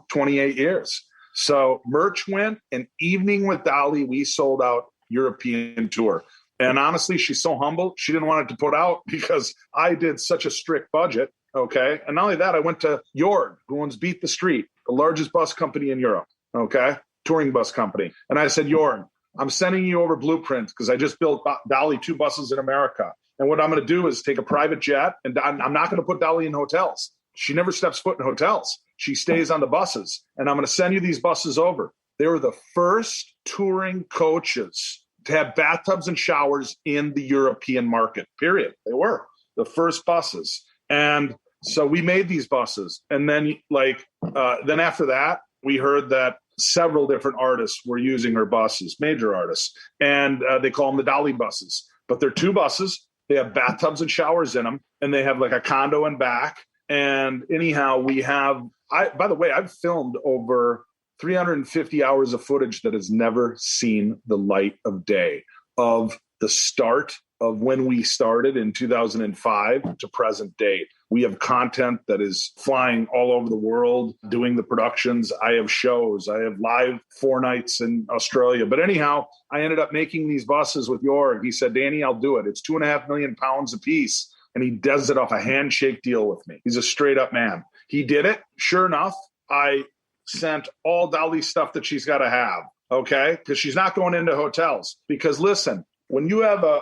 28 years. So merch went, and Evening with Dolly, we sold out European tour. And honestly, she's so humble. She didn't want it to put out because I did such a strict budget. Okay. And not only that, I went to Jorg, who owns Beat the Street, the largest bus company in Europe. Okay. Touring bus company. And I said, Jorg, I'm sending you over blueprints because I just built Dolly 2 buses in America. And what I'm going to do is take a private jet, and I'm not going to put Dolly in hotels. She never steps foot in hotels. She stays on the buses. And I'm going to send you these buses over. They were the first touring coaches to have bathtubs and showers in the European market, period. They were the first buses. And so we made these buses. And then then after that, we heard that several different artists were using her buses, major artists. And they call them the Dolly buses. But they're 2 buses. They have bathtubs and showers in them. And they have like a condo in back. And anyhow, by the way, I've filmed over 350 hours of footage that has never seen the light of day, of the start of when we started in 2005 to present date. We have content that is flying all over the world, doing the productions. I have shows. I have live 4 nights in Australia. But anyhow, I ended up making these buses with Jorg. He said, Danny, I'll do it. It's 2.5 million pounds a piece. And he does it off a handshake deal with me. He's a straight up man. He did it. Sure enough, I sent all Dolly's stuff that she's got to have, okay? Because she's not going into hotels. Because listen, when you have a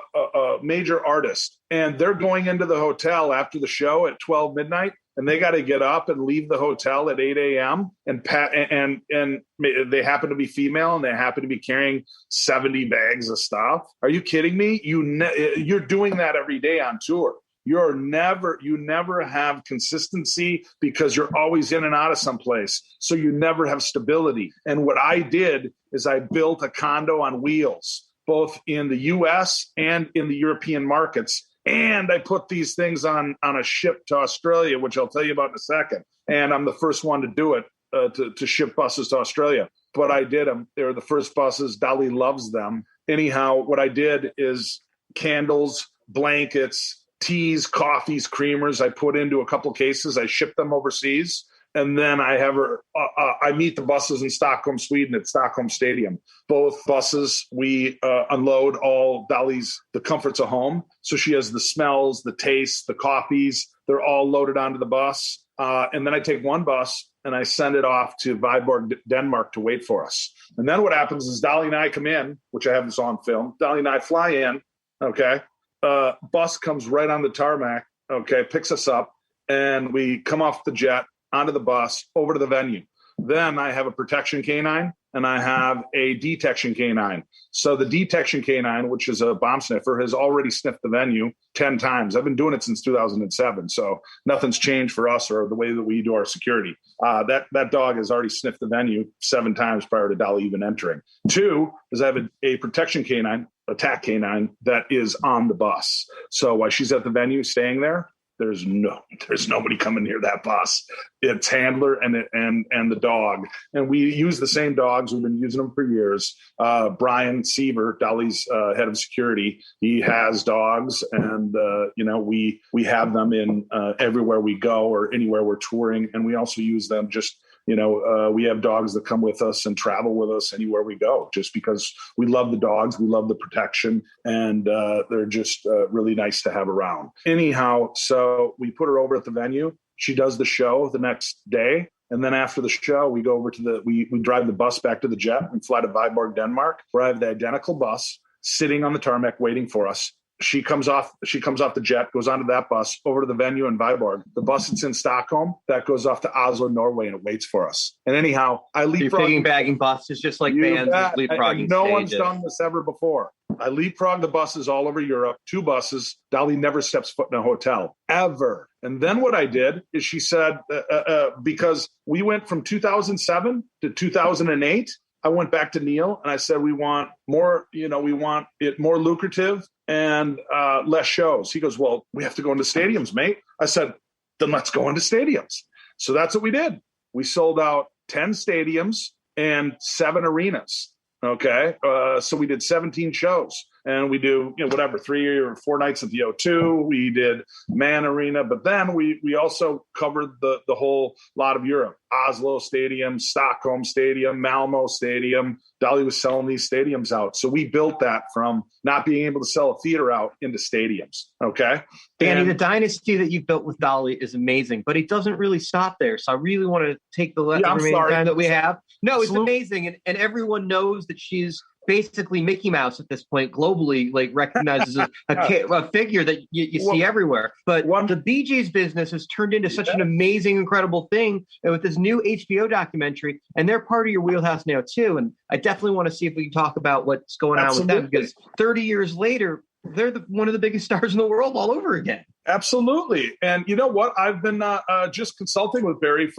major artist and they're going into the hotel after the show at 12 midnight and they got to get up and leave the hotel at 8 a.m. and they happen to be female and they happen to be carrying 70 bags of stuff. Are you kidding me? You're doing that every day on tour. You never have consistency because you're always in and out of someplace. So you never have stability. And what I did is I built a condo on wheels, both in the US and in the European markets. And I put these things on a ship to Australia, which I'll tell you about in a second. And I'm the first one to do it, to ship buses to Australia. But I did them. They were the first buses. Dolly loves them. Anyhow, what I did is candles, blankets, teas, coffees, creamers. I put into a couple cases. I ship them overseas. And then I have her, I meet the buses in Stockholm, Sweden at Stockholm Stadium. Both buses, we unload all Dolly's, the comforts of home. So she has the smells, the tastes, the coffees. They're all loaded onto the bus. And then I take one bus and I send it off to Viborg, Denmark to wait for us. And then what happens is Dolly and I come in, which I have this on film. Dolly and I fly in, okay? Bus comes right on the tarmac, okay, picks us up, and we come off the jet, onto the bus, over to the venue. Then I have a protection canine and I have a detection canine. So the detection canine, which is a bomb sniffer, has already sniffed the venue 10 times. I've been doing it since 2007. So nothing's changed for us or the way that we do our security. That dog has already sniffed the venue 7 times prior to Dolly even entering. 2 is I have a protection canine, attack canine, that is on the bus. So while she's at the venue staying there, there's nobody coming near that bus. It's handler and the dog. And we use the same dogs. We've been using them for years. Brian Seaver, Dolly's head of security, he has dogs, and we have them in everywhere we go or anywhere we're touring. And we also use them just, we have dogs that come with us and travel with us anywhere we go, just because we love the dogs, we love the protection, and they're just really nice to have around. Anyhow, so we put her over at the venue. She does the show the next day. And then after the show, we go over to we drive the bus back to the jet and fly to Viborg, Denmark, where I have the identical bus sitting on the tarmac waiting for us. She comes off the jet, goes onto that bus over to the venue in Viborg. The bus that's in Stockholm, that goes off to Oslo, Norway, and it waits for us. And anyhow, I leapfrog. You're piggybacking buses just like bands leapfrogging no stages. One's done this ever before. I leapfrog the buses all over Europe, 2 buses. Dolly never steps foot in a hotel, ever. And then what I did is she said, because we went from 2007 to 2008, I went back to Neil and I said, we want more, we want it more lucrative and less shows. He goes, well, we have to go into stadiums, mate. I said, then let's go into stadiums. So that's what we did. We sold out 10 stadiums and 7 arenas. Okay. So we did 17 shows, and we do, 3 or 4 nights at the O2. We did Man Arena, but then we also covered the whole lot of Europe. Oslo Stadium, Stockholm Stadium, Malmo Stadium. Dolly was selling these stadiums out. So we built that from not being able to sell a theater out into stadiums. Okay. Danny, the dynasty that you built with Dolly is amazing, but it doesn't really stop there. So I really want to take the remaining time that we have. No, it's amazing. And everyone knows that she's basically Mickey Mouse at this point, globally, like recognized as a figure that you see everywhere. But the Bee Gees business has turned into such an amazing, incredible thing with this new HBO documentary, and they're part of your wheelhouse now too. And I definitely want to see if we can talk about what's going on with them, because 30 years later, they're one of the biggest stars in the world all over again. Absolutely. And you know what? I've been just consulting with Barry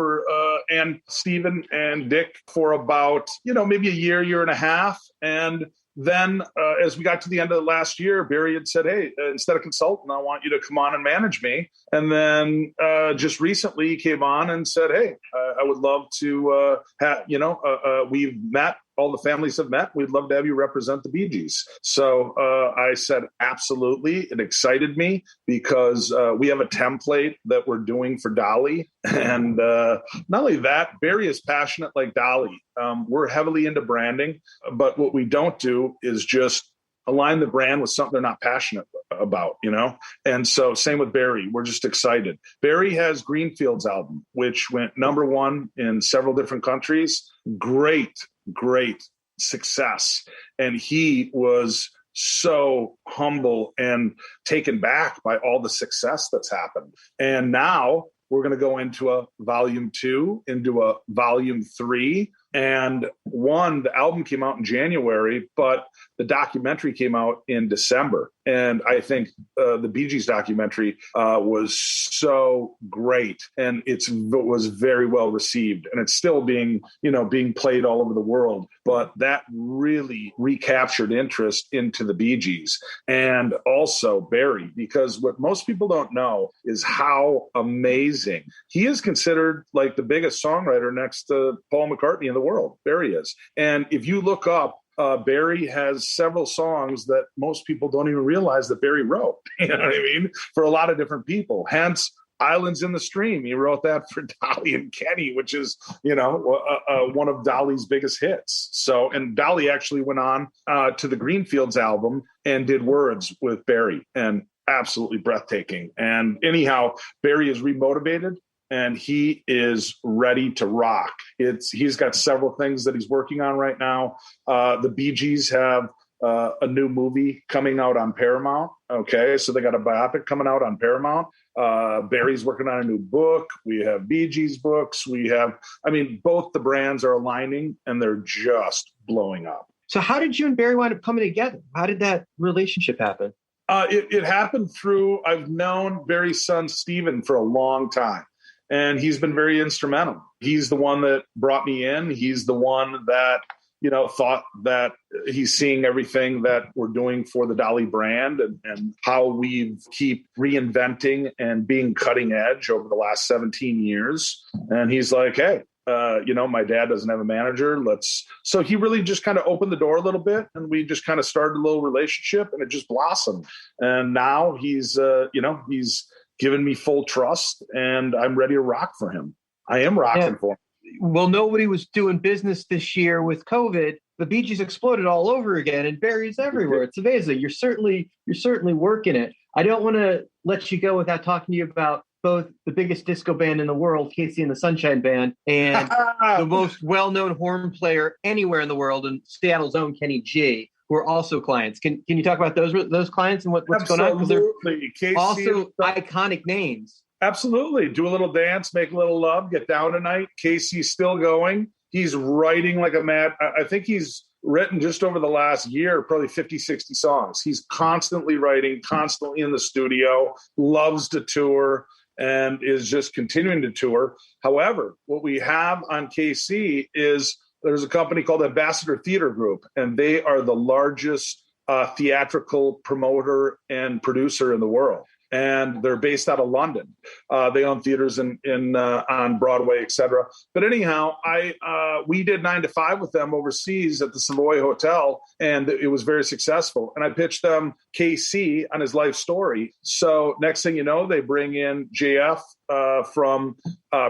and Stephen and Dick for about, maybe a year and a half. And then as we got to the end of the last year, Barry had said, hey, instead of consultant, I want you to come on and manage me. And then just recently he came on and said, hey, I would love to we've met. All the families have met. We'd love to have you represent the Bee Gees. So I said, absolutely. It excited me because we have a template that we're doing for Dolly. And not only that, Barry is passionate like Dolly. We're heavily into branding, but what we don't do is just align the brand with something they're not passionate about, And so same with Barry. We're just excited. Barry has Greenfield's album, which went #1 in several different countries. Great success. And he was so humble and taken back by all the success that's happened. And now we're going to go into a volume 2, into a volume 3. And the album came out in January, but the documentary came out in December. And I think the Bee Gees documentary was so great, and it was very well received, and it's still being played all over the world. But that really recaptured interest into the Bee Gees, and also Barry, because what most people don't know is how amazing he is considered, like the biggest songwriter next to Paul McCartney in the world. Barry is, and if you look up. Barry has several songs that most people don't even realize that Barry wrote, you know what I mean? For a lot of different people. Hence, Islands in the Stream. He wrote that for Dolly and Kenny, which is, one of Dolly's biggest hits. So, and Dolly actually went on to the Greenfields album and did Words with Barry, and absolutely breathtaking. And anyhow, Barry is remotivated. And he is ready to rock. He's got several things that he's working on right now. The Bee Gees have a new movie coming out on Paramount. Okay, so they got a biopic coming out on Paramount. Barry's working on a new book. We have Bee Gees books. Both the brands are aligning, and they're just blowing up. So how did you and Barry wind up coming together? How did that relationship happen? It happened through, I've known Barry's son, Stephen, for a long time. And he's been very instrumental. He's the one that brought me in. He's the one that, thought that he's seeing everything that we're doing for the Dolly brand and how we keep reinventing and being cutting edge over the last 17 years. And he's like, hey, my dad doesn't have a manager. So he really just kind of opened the door a little bit, and we just kind of started a little relationship, and it just blossomed. And now he's given me full trust, and I'm ready to rock for him. I am rocking for him. Well, nobody was doing business this year with COVID. The Bee Gees exploded all over again, and Barry's everywhere. It's amazing. You're certainly working it. I don't want to let you go without talking to you about both the biggest disco band in the world, Casey and the Sunshine Band, and the most well-known horn player anywhere in the world, and Seattle's own Kenny G, who are also clients. Can you talk about those clients and what's going on? Because they're also iconic names. Absolutely. Do a little dance, make a little love, get down tonight. Casey's still going. He's writing like a mad. I think he's written just over the last year, probably 50, 60 songs. He's constantly writing, constantly in the studio, loves to tour, and is just continuing to tour. However, what we have on KC is there's a company called Ambassador Theater Group, and they are the largest theatrical promoter and producer in the world. And they're based out of London. They own theaters on Broadway, et cetera. But anyhow, we did 9 to 5 with them overseas at the Savoy Hotel, and it was very successful. And I pitched them KC on his life story. So next thing you know, they bring in JF from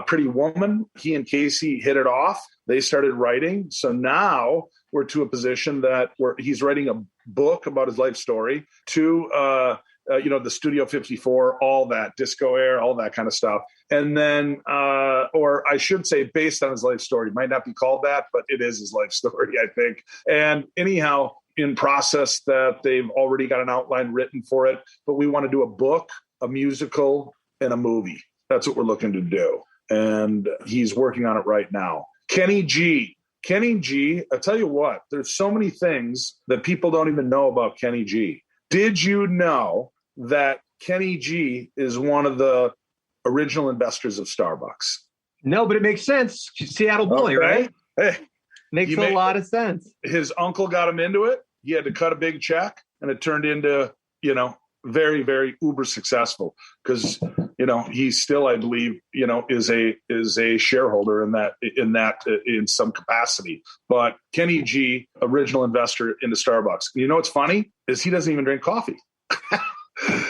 Pretty Woman. He and Casey hit it off. They started writing. So now we're to a position that he's writing a book about his life story. the Studio 54, all that, Disco Air, all that kind of stuff. And then, or I should say, based on his life story. It might not be called that, but it is his life story, I think. And anyhow, in process that they've already got an outline written for it, but we want to do a book, a musical, and a movie. That's what we're looking to do. And he's working on it right now. Kenny G, I tell you what, there's so many things that people don't even know about Kenny G. Did you know that Kenny G is one of the original investors of Starbucks? No, but it makes sense. Seattle boy, right? Hey, makes a lot of sense. His uncle got him into it. He had to cut a big check, and it turned into, very, very uber successful because, he still, I believe, is a shareholder in some capacity. But Kenny G, original investor into Starbucks. You know what's funny is he doesn't even drink coffee.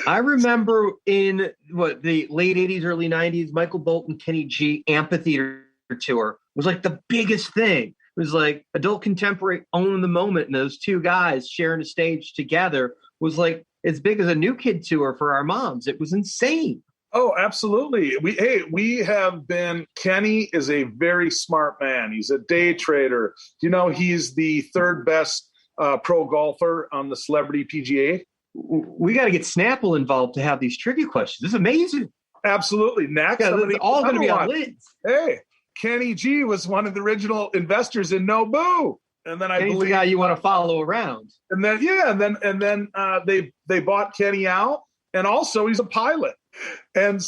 I remember in the late 80s, early 90s, Michael Bolton, Kenny G amphitheater tour was like the biggest thing. It was like adult contemporary own the moment, and those two guys sharing a stage together was like as big as a New Kid tour for our moms. It was insane. Oh, absolutely. We have been, Kenny is a very smart man. He's a day trader. He's the third best pro golfer on the Celebrity PGA. We got to get Snapple involved to have these trivia questions. This is amazing. Absolutely. Next, it's all going to be on lids. Hey, Kenny G was one of the original investors in Nobu. And then I Kenny's believe the guy you want to follow around. And then they bought Kenny out, and also he's a pilot. And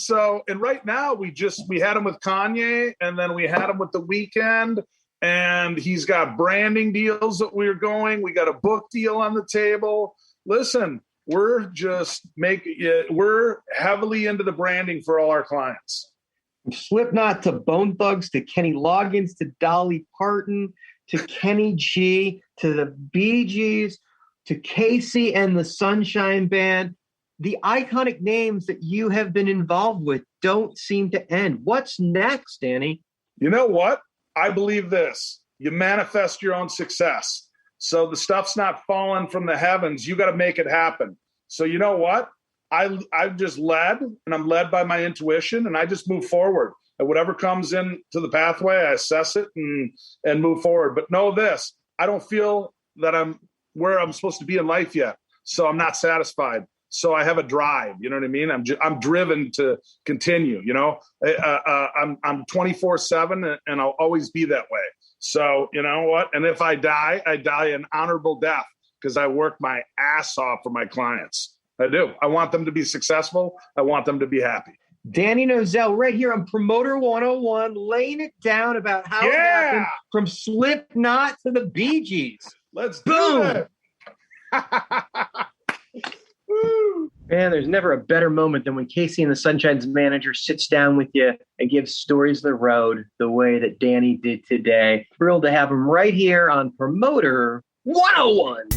right now we had him with Kanye, and then we had him with The Weeknd, and he's got branding deals that we're going. We got a book deal on the table. Listen, we're heavily into the branding for all our clients. From Slipknot to Bone Thugs to Kenny Loggins to Dolly Parton to Kenny G to the Bee Gees to Casey and the Sunshine Band. The iconic names that you have been involved with don't seem to end. What's next, Danny? You know what? I believe this. You manifest your own success. So the stuff's not falling from the heavens. You got to make it happen. So you know what? I've just led, and I'm led by my intuition, and I just move forward. And whatever comes into the pathway, I assess it and move forward. But know this, I don't feel that I'm where I'm supposed to be in life yet. So I'm not satisfied. So I have a drive, you know what I mean? I'm driven to continue, I'm 24/7 and I'll always be that way. So you know what? And if I die an honorable death because I work my ass off for my clients. I do. I want them to be successful. I want them to be happy. Danny Nozell right here on Promoter 101, laying it down about how it happened from Slipknot to the Bee Gees. Let's do it. Man, there's never a better moment than when Casey and the Sunshine's manager sits down with you and gives stories of the road the way that Danny did today. Thrilled to have him right here on Promoter 101.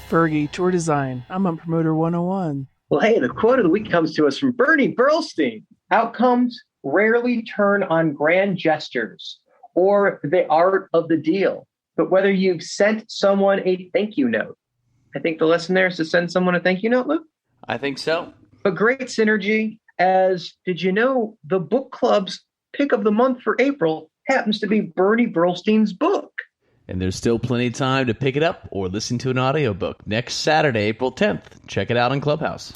Fergie, tour design. I'm on Promoter 101. Well, hey, the quote of the week comes to us from Bernie Burlstein. Outcomes rarely turn on grand gestures or the art of the deal, but whether you've sent someone a thank you note. I think the lesson there is to send someone a thank you note, Luke. I think so. But great synergy, as did you know the book club's pick of the month for April happens to be Bernie Burlstein's book. And there's still plenty of time to pick it up or listen to an audiobook next Saturday, April 10th. Check it out on Clubhouse.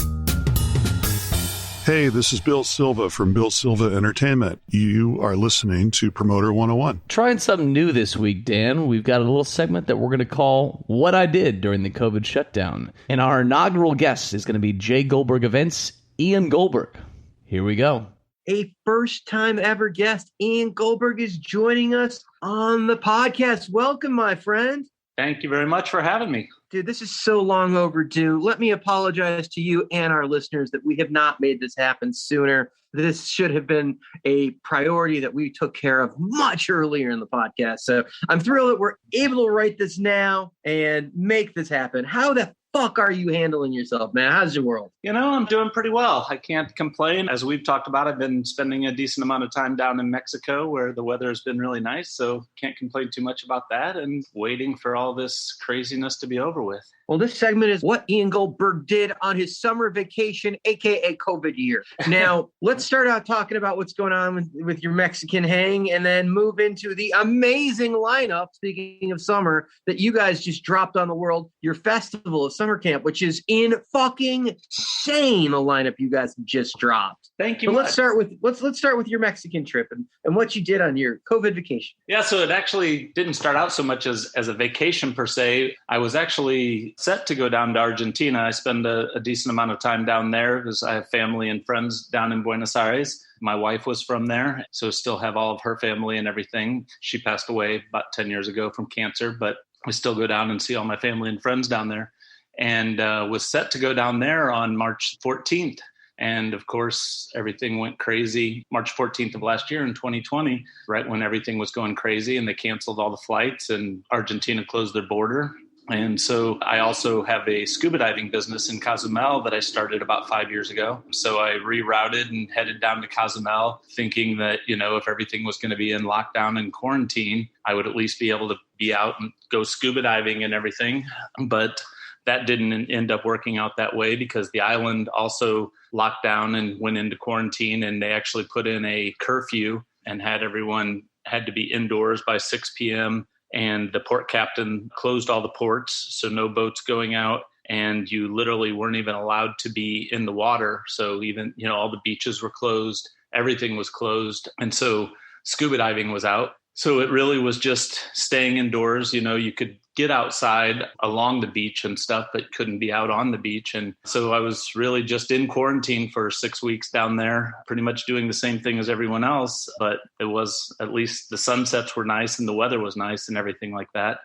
Hey, this is Bill Silva from Bill Silva Entertainment. You are listening to Promoter 101. Trying something new this week, Dan. We've got a little segment that we're going to call What I Did During the COVID Shutdown. And our inaugural guest is going to be J. Goldberg Events, Ian Goldberg. Here we go. A first-time ever guest, Ian Goldberg, is joining us on the podcast. Welcome, my friend. Thank you very much for having me. Dude, this is so long overdue. Let me apologize to you and our listeners that we have not made this happen sooner. This should have been a priority that we took care of much earlier in the podcast. So I'm thrilled that we're able to write this now and make this happen. How the fuck are you handling yourself, man? How's your world? I'm doing pretty well. I can't complain. As we've talked about, I've been spending a decent amount of time down in Mexico where the weather has been really nice. So can't complain too much about that and waiting for all this craziness to be over with. Well, this segment is what Ian Goldberg did on his summer vacation, a.k.a. COVID year. Now, let's start out talking about what's going on with your Mexican hang and then move into the amazing lineup, speaking of summer, that you guys just dropped on the world, your festival of summer camp, which is fucking insane, the lineup you guys just dropped. Thank you. But let's start with your Mexican trip and what you did on your COVID vacation. Yeah, so it actually didn't start out so much as a vacation per se. I was actually set to go down to Argentina. I spend a decent amount of time down there because I have family and friends down in Buenos Aires. My wife was from there, so still have all of her family and everything. She passed away about 10 years ago from cancer, but I still go down and see all my family and friends down there. And was set to go down there on March 14th. And of course, everything went crazy March 14th of last year in 2020, right when everything was going crazy and they canceled all the flights and Argentina closed their border. And so I also have a scuba diving business in Cozumel that I started about 5 years ago. So I rerouted and headed down to Cozumel thinking that, if everything was going to be in lockdown and quarantine, I would at least be able to be out and go scuba diving and everything. But that didn't end up working out that way because the island also locked down and went into quarantine, and they actually put in a curfew and had everyone had to be indoors by 6 p.m. And the port captain closed all the ports, so no boats going out, and you literally weren't even allowed to be in the water. So even, all the beaches were closed, everything was closed. And so scuba diving was out. So it really was just staying indoors. You could get outside along the beach and stuff, but couldn't be out on the beach. And so I was really just in quarantine for 6 weeks down there, pretty much doing the same thing as everyone else. But it was, at least the sunsets were nice and the weather was nice and everything like that.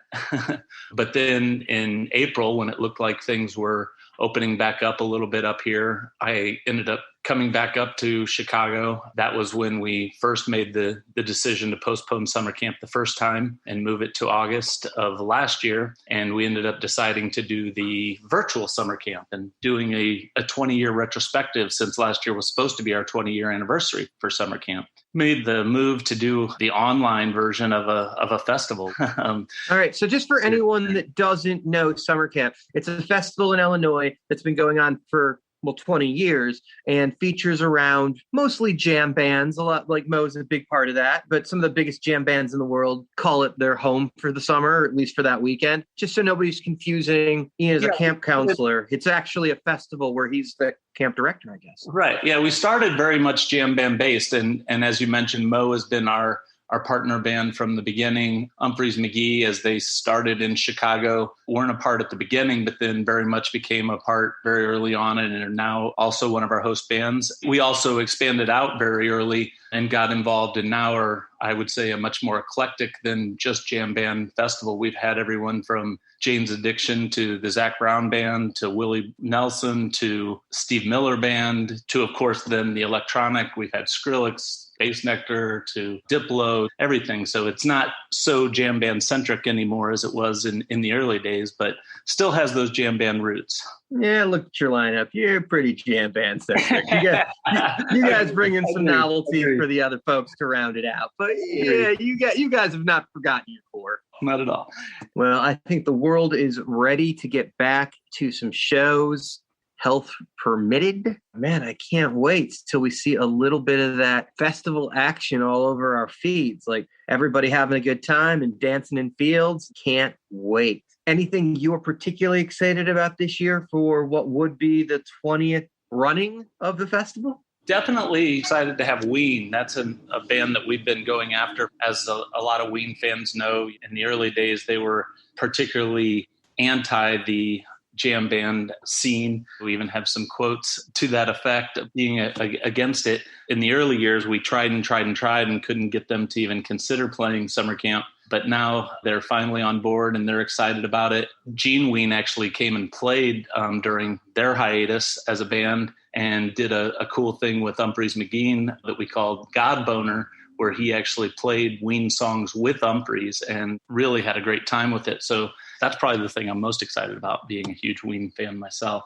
But then in April, when it looked like things were opening back up a little bit up here, I ended up coming back up to Chicago. That was when we first made the decision to postpone summer camp the first time and move it to August of last year. And we ended up deciding to do the virtual summer camp and doing a 20-year retrospective, since last year was supposed to be our 20-year anniversary for summer camp. Made the move to do the online version of a festival. All right. So just for anyone that doesn't know summer camp, it's a festival in Illinois that's been going on for 20 years and features around mostly jam bands. A lot like Mo's a big part of that, but some of the biggest jam bands in the world call it their home for the summer, or at least for that weekend. Just so nobody's confusing Ian as a camp counselor. It's actually a festival where he's the camp director, I guess. Right. Yeah. We started very much jam band based. And as you mentioned, Mo has been our partner band from the beginning. Humphreys McGee, as they started in Chicago, weren't a part at the beginning, but then very much became a part very early on and are now also one of our host bands. We also expanded out very early and got involved and now are, I would say, a much more eclectic than just jam band festival. We've had everyone from Jane's Addiction to the Zac Brown Band to Willie Nelson to Steve Miller Band to, of course, then the electronic. We've had Skrillex, Bass Nectar to Diplo, everything. So it's not so jam band centric anymore as it was in the early days, but still has those jam band roots. Yeah, look at your lineup. You're pretty jam band centric. You guys bring in some novelty for the other folks to round it out. But yeah, you guys have not forgotten your core. Not at all. Well, I think the world is ready to get back to some shows, health permitted. Man, I can't wait till we see a little bit of that festival action all over our feeds. Like everybody having a good time and dancing in fields. Can't wait. Anything you're particularly excited about this year for what would be the 20th running of the festival? Definitely excited to have Ween. That's a band that we've been going after. As a lot of Ween fans know, in the early days, they were particularly anti the jam band scene. We even have some quotes to that effect of being against it. In the early years, we tried and couldn't get them to even consider playing summer camp. But now they're finally on board and they're excited about it. Gene Ween actually came and played during their hiatus as a band and did a cool thing with Humphreys McGee that we called God Boner, where he actually played Ween songs with Humphreys and really had a great time with it. So that's probably the thing I'm most excited about, being a huge Ween fan myself.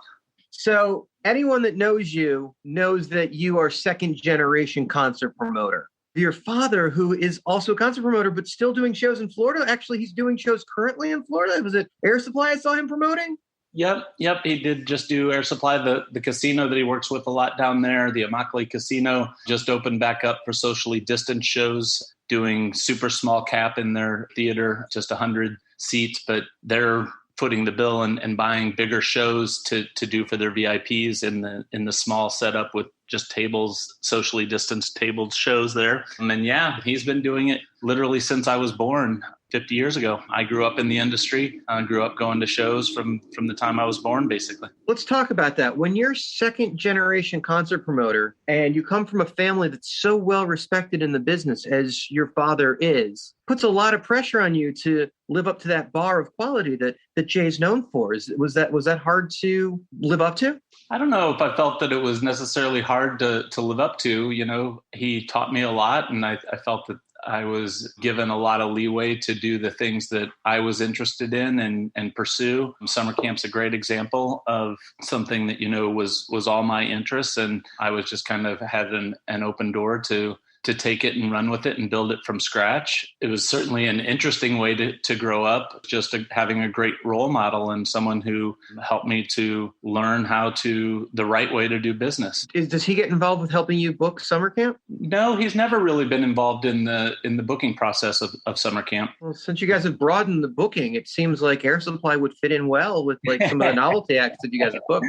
So anyone that knows you knows that you are second generation concert promoter. Your father, who is also a concert promoter, but still doing shows in Florida. Actually, he's doing shows currently in Florida. Was it Air Supply I saw him promoting? Yep. He did just do Air Supply. The casino that he works with a lot down there, the Immokalee Casino, just opened back up for socially distanced shows, doing super small cap in their theater, just 100 seats, but they're footing the bill and buying bigger shows to do for their VIPs in the small setup with just tables, socially distanced tabled shows there. And then, he's been doing it literally since I was born 50 years ago. I grew up in the industry. I grew up going to shows from the time I was born, basically. Let's talk about that. When you're second generation concert promoter and you come from a family that's so well respected in the business as your father is, puts a lot of pressure on you to live up to that bar of quality that Jay's known for. Was that hard to live up to? I don't know if I felt that it was necessarily hard to live up to. You know, he taught me a lot, and I felt that I was given a lot of leeway to do the things that I was interested in and pursue. Summer camp's a great example of something that, was all my interests. And I was just kind of had an open door to take it and run with it and build it from scratch. It was certainly an interesting way to grow up, just having a great role model and someone who helped me to learn the right way to do business. Does he get involved with helping you book summer camp? No, he's never really been involved in the booking process of summer camp. Well, since you guys have broadened the booking, it seems like Air Supply would fit in well with like some of the novelty acts that you guys have booked.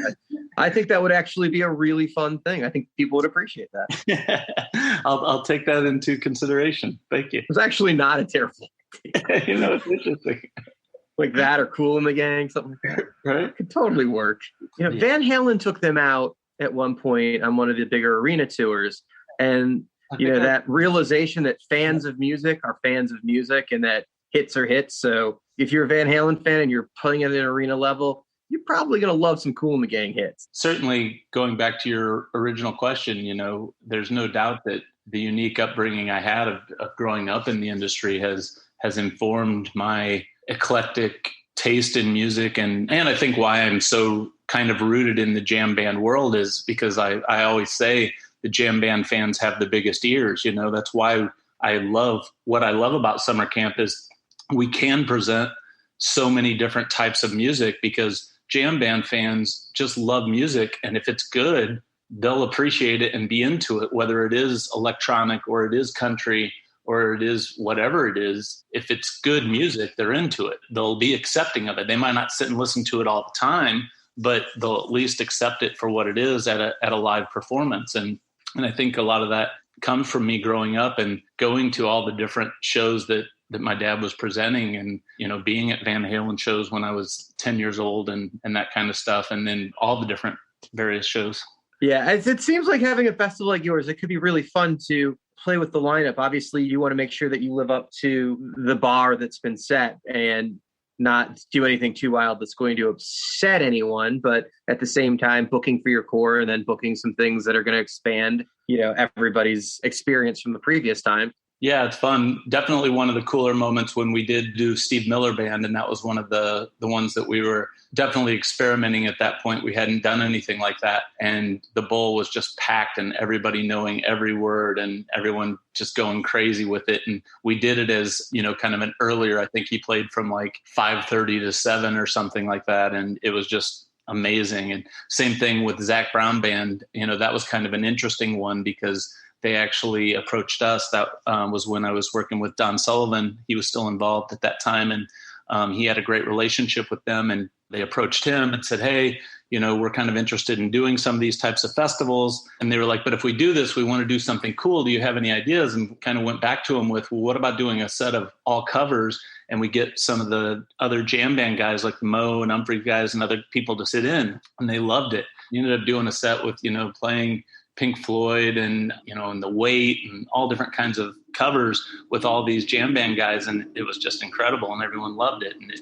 I think that would actually be a really fun thing. I think people would appreciate that. I'll take that into consideration. Thank you. It's actually not a terrible idea. It's interesting. Like that or Cool in the Gang, something like that. Right? It could totally work. Van Halen took them out at one point on one of the bigger arena tours. And, that realization that fans of music are fans of music and that hits are hits. So if you're a Van Halen fan and you're playing at an arena level, you're probably going to love some Cool in the Gang hits. Certainly, going back to your original question, there's no doubt that the unique upbringing I had of growing up in the industry has informed my eclectic taste in music. And I think why I'm so kind of rooted in the jam band world is because I always say the jam band fans have the biggest ears. That's why what I love about summer camp is we can present so many different types of music because jam band fans just love music. And if it's good, they'll appreciate it and be into it, whether it is electronic or it is country or it is whatever it is. If it's good music, they're into it. They'll be accepting of it. They might not sit and listen to it all the time, but they'll at least accept it for what it is at a live performance. And I think a lot of that comes from me growing up and going to all the different shows that my dad was presenting and, being at Van Halen shows when I was 10 years old and that kind of stuff. And then all the different various shows. Yeah, it seems like having a festival like yours, it could be really fun to play with the lineup. Obviously, you want to make sure that you live up to the bar that's been set and not do anything too wild that's going to upset anyone. But at the same time, booking for your core and then booking some things that are going to expand, everybody's experience from the previous time. Yeah, it's fun. Definitely one of the cooler moments when we did do Steve Miller Band, and that was one of the ones that we were definitely experimenting at that point. We hadn't done anything like that, and the bowl was just packed and everybody knowing every word and everyone just going crazy with it. And we did it as, kind of an earlier, I think he played from like 5:30 to 7 or something like that, and it was just amazing. And same thing with Zach Brown Band. That was kind of an interesting one because they actually approached us. That was when I was working with Don Sullivan. He was still involved at that time, and he had a great relationship with them. And they approached him and said, hey, we're kind of interested in doing some of these types of festivals. And they were like, but if we do this, we want to do something cool. Do you have any ideas? And kind of went back to him with, well, what about doing a set of all covers? And we get some of the other jam band guys like Mo and Humphrey guys and other people to sit in. And they loved it. We ended up doing a set with, playing Pink Floyd and, and The Weight and all different kinds of covers with all these jam band guys. And it was just incredible and everyone loved it. And it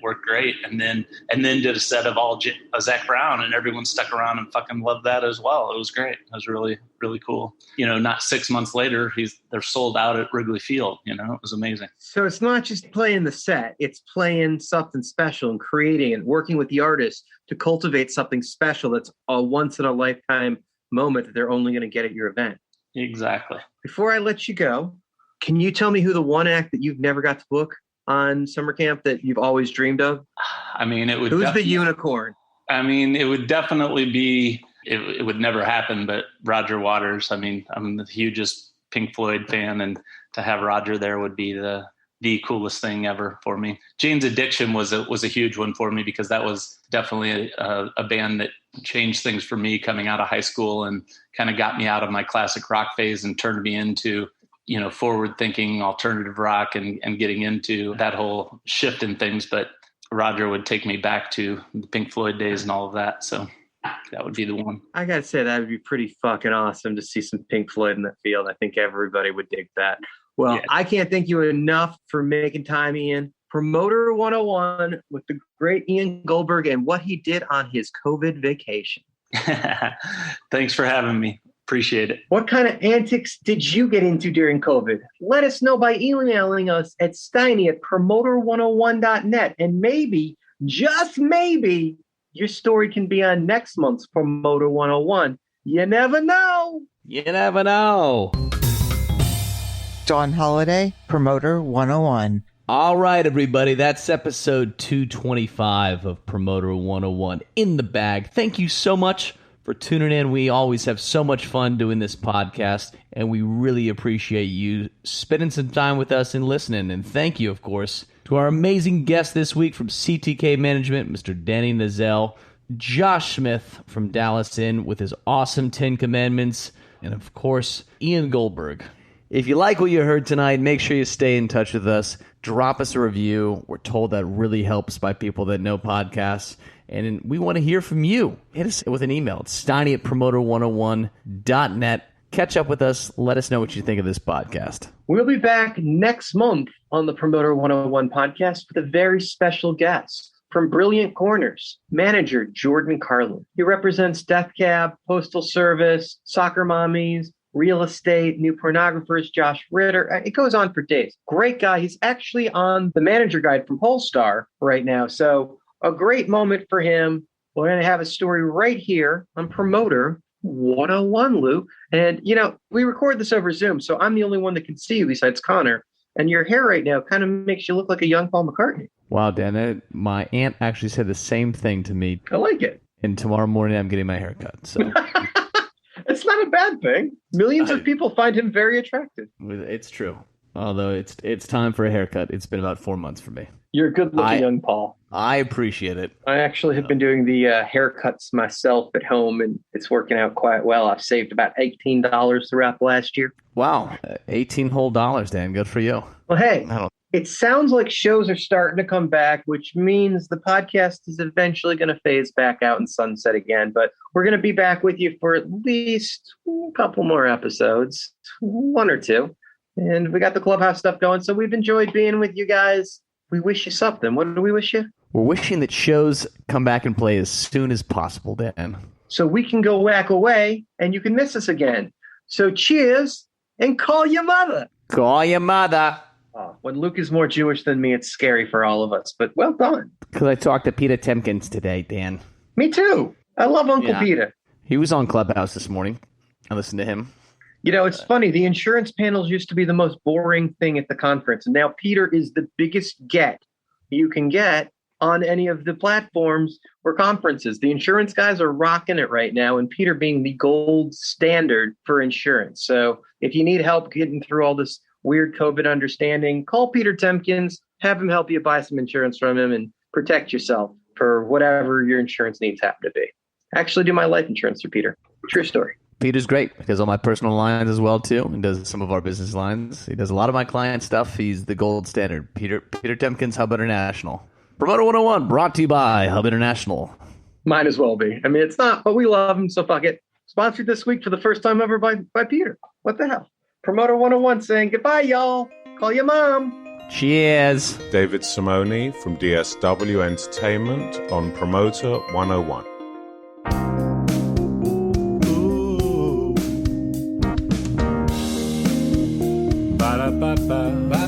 worked great. And then did a set of all Zach Brown and everyone stuck around and fucking loved that as well. It was great. It was really, really cool. Not 6 months later, they're sold out at Wrigley Field. It was amazing. So it's not just playing the set, it's playing something special and creating and working with the artist to cultivate something special that's a once in a lifetime moment that they're only going to get at your event. Exactly. Before I let you go, can you tell me who the one act that you've never got to book on summer camp that you've always dreamed of? I mean, it would. Who's the unicorn? I mean, it would definitely be. It would never happen, but Roger Waters. I mean, I'm the hugest Pink Floyd fan, and to have Roger there would be the coolest thing ever for me. Jane's Addiction was a huge one for me because that was definitely a band that changed things for me coming out of high school and kind of got me out of my classic rock phase and turned me into, forward thinking alternative rock and getting into that whole shift in things. But Roger would take me back to the Pink Floyd days and all of that. So that would be the one. I got to say, that would be pretty fucking awesome to see some Pink Floyd in that field. I think everybody would dig that. Well, yeah. I can't thank you enough for making time, Ian. Promoter 101 with the great Ian Goldberg and what he did on his COVID vacation. Thanks for having me. Appreciate it. What kind of antics did you get into during COVID? Let us know by emailing us at steiny@promoter101.net. And maybe, just maybe, your story can be on next month's Promoter 101. You never know. You never know. Dawn Holiday, Promoter 101. All right, everybody. That's episode 225 of Promoter 101 in the bag. Thank you so much for tuning in. We always have so much fun doing this podcast, and we really appreciate you spending some time with us and listening. And thank you, of course, to our amazing guest this week from CTK Management, Mr. Danny Nozell, Josh Smith from Dallas in with his awesome 10 Commandments, and, of course, Ian Goldberg. If you like what you heard tonight, make sure you stay in touch with us. Drop us a review. We're told that really helps by people that know podcasts. And we want to hear from you. Hit us with an email. It's steiny@promoter101.net. Catch up with us. Let us know what you think of this podcast. We'll be back next month on the Promoter 101 podcast with a very special guest. From Brilliant Corners, manager Jordan Carlin. He represents Death Cab, Postal Service, Soccer Mommies, Real Estate, New Pornographers, Josh Ritter. It goes on for days. Great guy. He's actually on the manager guide from Polestar right now. So a great moment for him. We're going to have a story right here on Promoter 101, Lou. And, we record this over Zoom, so I'm the only one that can see you besides Connor. And your hair right now kind of makes you look like a young Paul McCartney. Wow, Dan, my aunt actually said the same thing to me. I like it. And tomorrow morning I'm getting my hair cut. So it's not a bad thing. Millions of people find him very attractive. It's true. Although it's time for a haircut. It's been about 4 months for me. You're a good-looking young Paul. I appreciate it. I actually have been doing the haircuts myself at home, and it's working out quite well. I've saved about $18 throughout the last year. Wow, 18 whole dollars, Dan. Good for you. Well, hey, it sounds like shows are starting to come back, which means the podcast is eventually going to phase back out and sunset again. But we're going to be back with you for at least a couple more episodes, 1 or 2. And we got the Clubhouse stuff going, so we've enjoyed being with you guys. We wish you something. What do we wish you? We're wishing that shows come back and play as soon as possible, Dan. So we can go whack away and you can miss us again. So cheers and call your mother. Call your mother. Oh, when Luke is more Jewish than me, it's scary for all of us, but well done. Because I talked to Peter Temkins today, Dan. Me too. I love Uncle Peter. He was on Clubhouse this morning. I listened to him. It's funny. The insurance panels used to be the most boring thing at the conference. And now Peter is the biggest get you can get on any of the platforms or conferences. The insurance guys are rocking it right now. And Peter being the gold standard for insurance. So if you need help getting through all this weird COVID understanding, call Peter Temkins, have him help you buy some insurance from him and protect yourself for whatever your insurance needs happen to be. I actually do my life insurance through Peter. True story. Peter's great. He does all my personal lines as well, too. He does some of our business lines. He does a lot of my client stuff. He's the gold standard. Peter Temkins, Hub International. Promoter 101, brought to you by Hub International. Might as well be. I mean, it's not, but we love him, so fuck it. Sponsored this week for the first time ever by Peter. What the hell? Promoter 101 saying goodbye, y'all. Call your mom. Cheers. David Simone from DSW Entertainment on Promoter 101. Ba-da-ba-ba.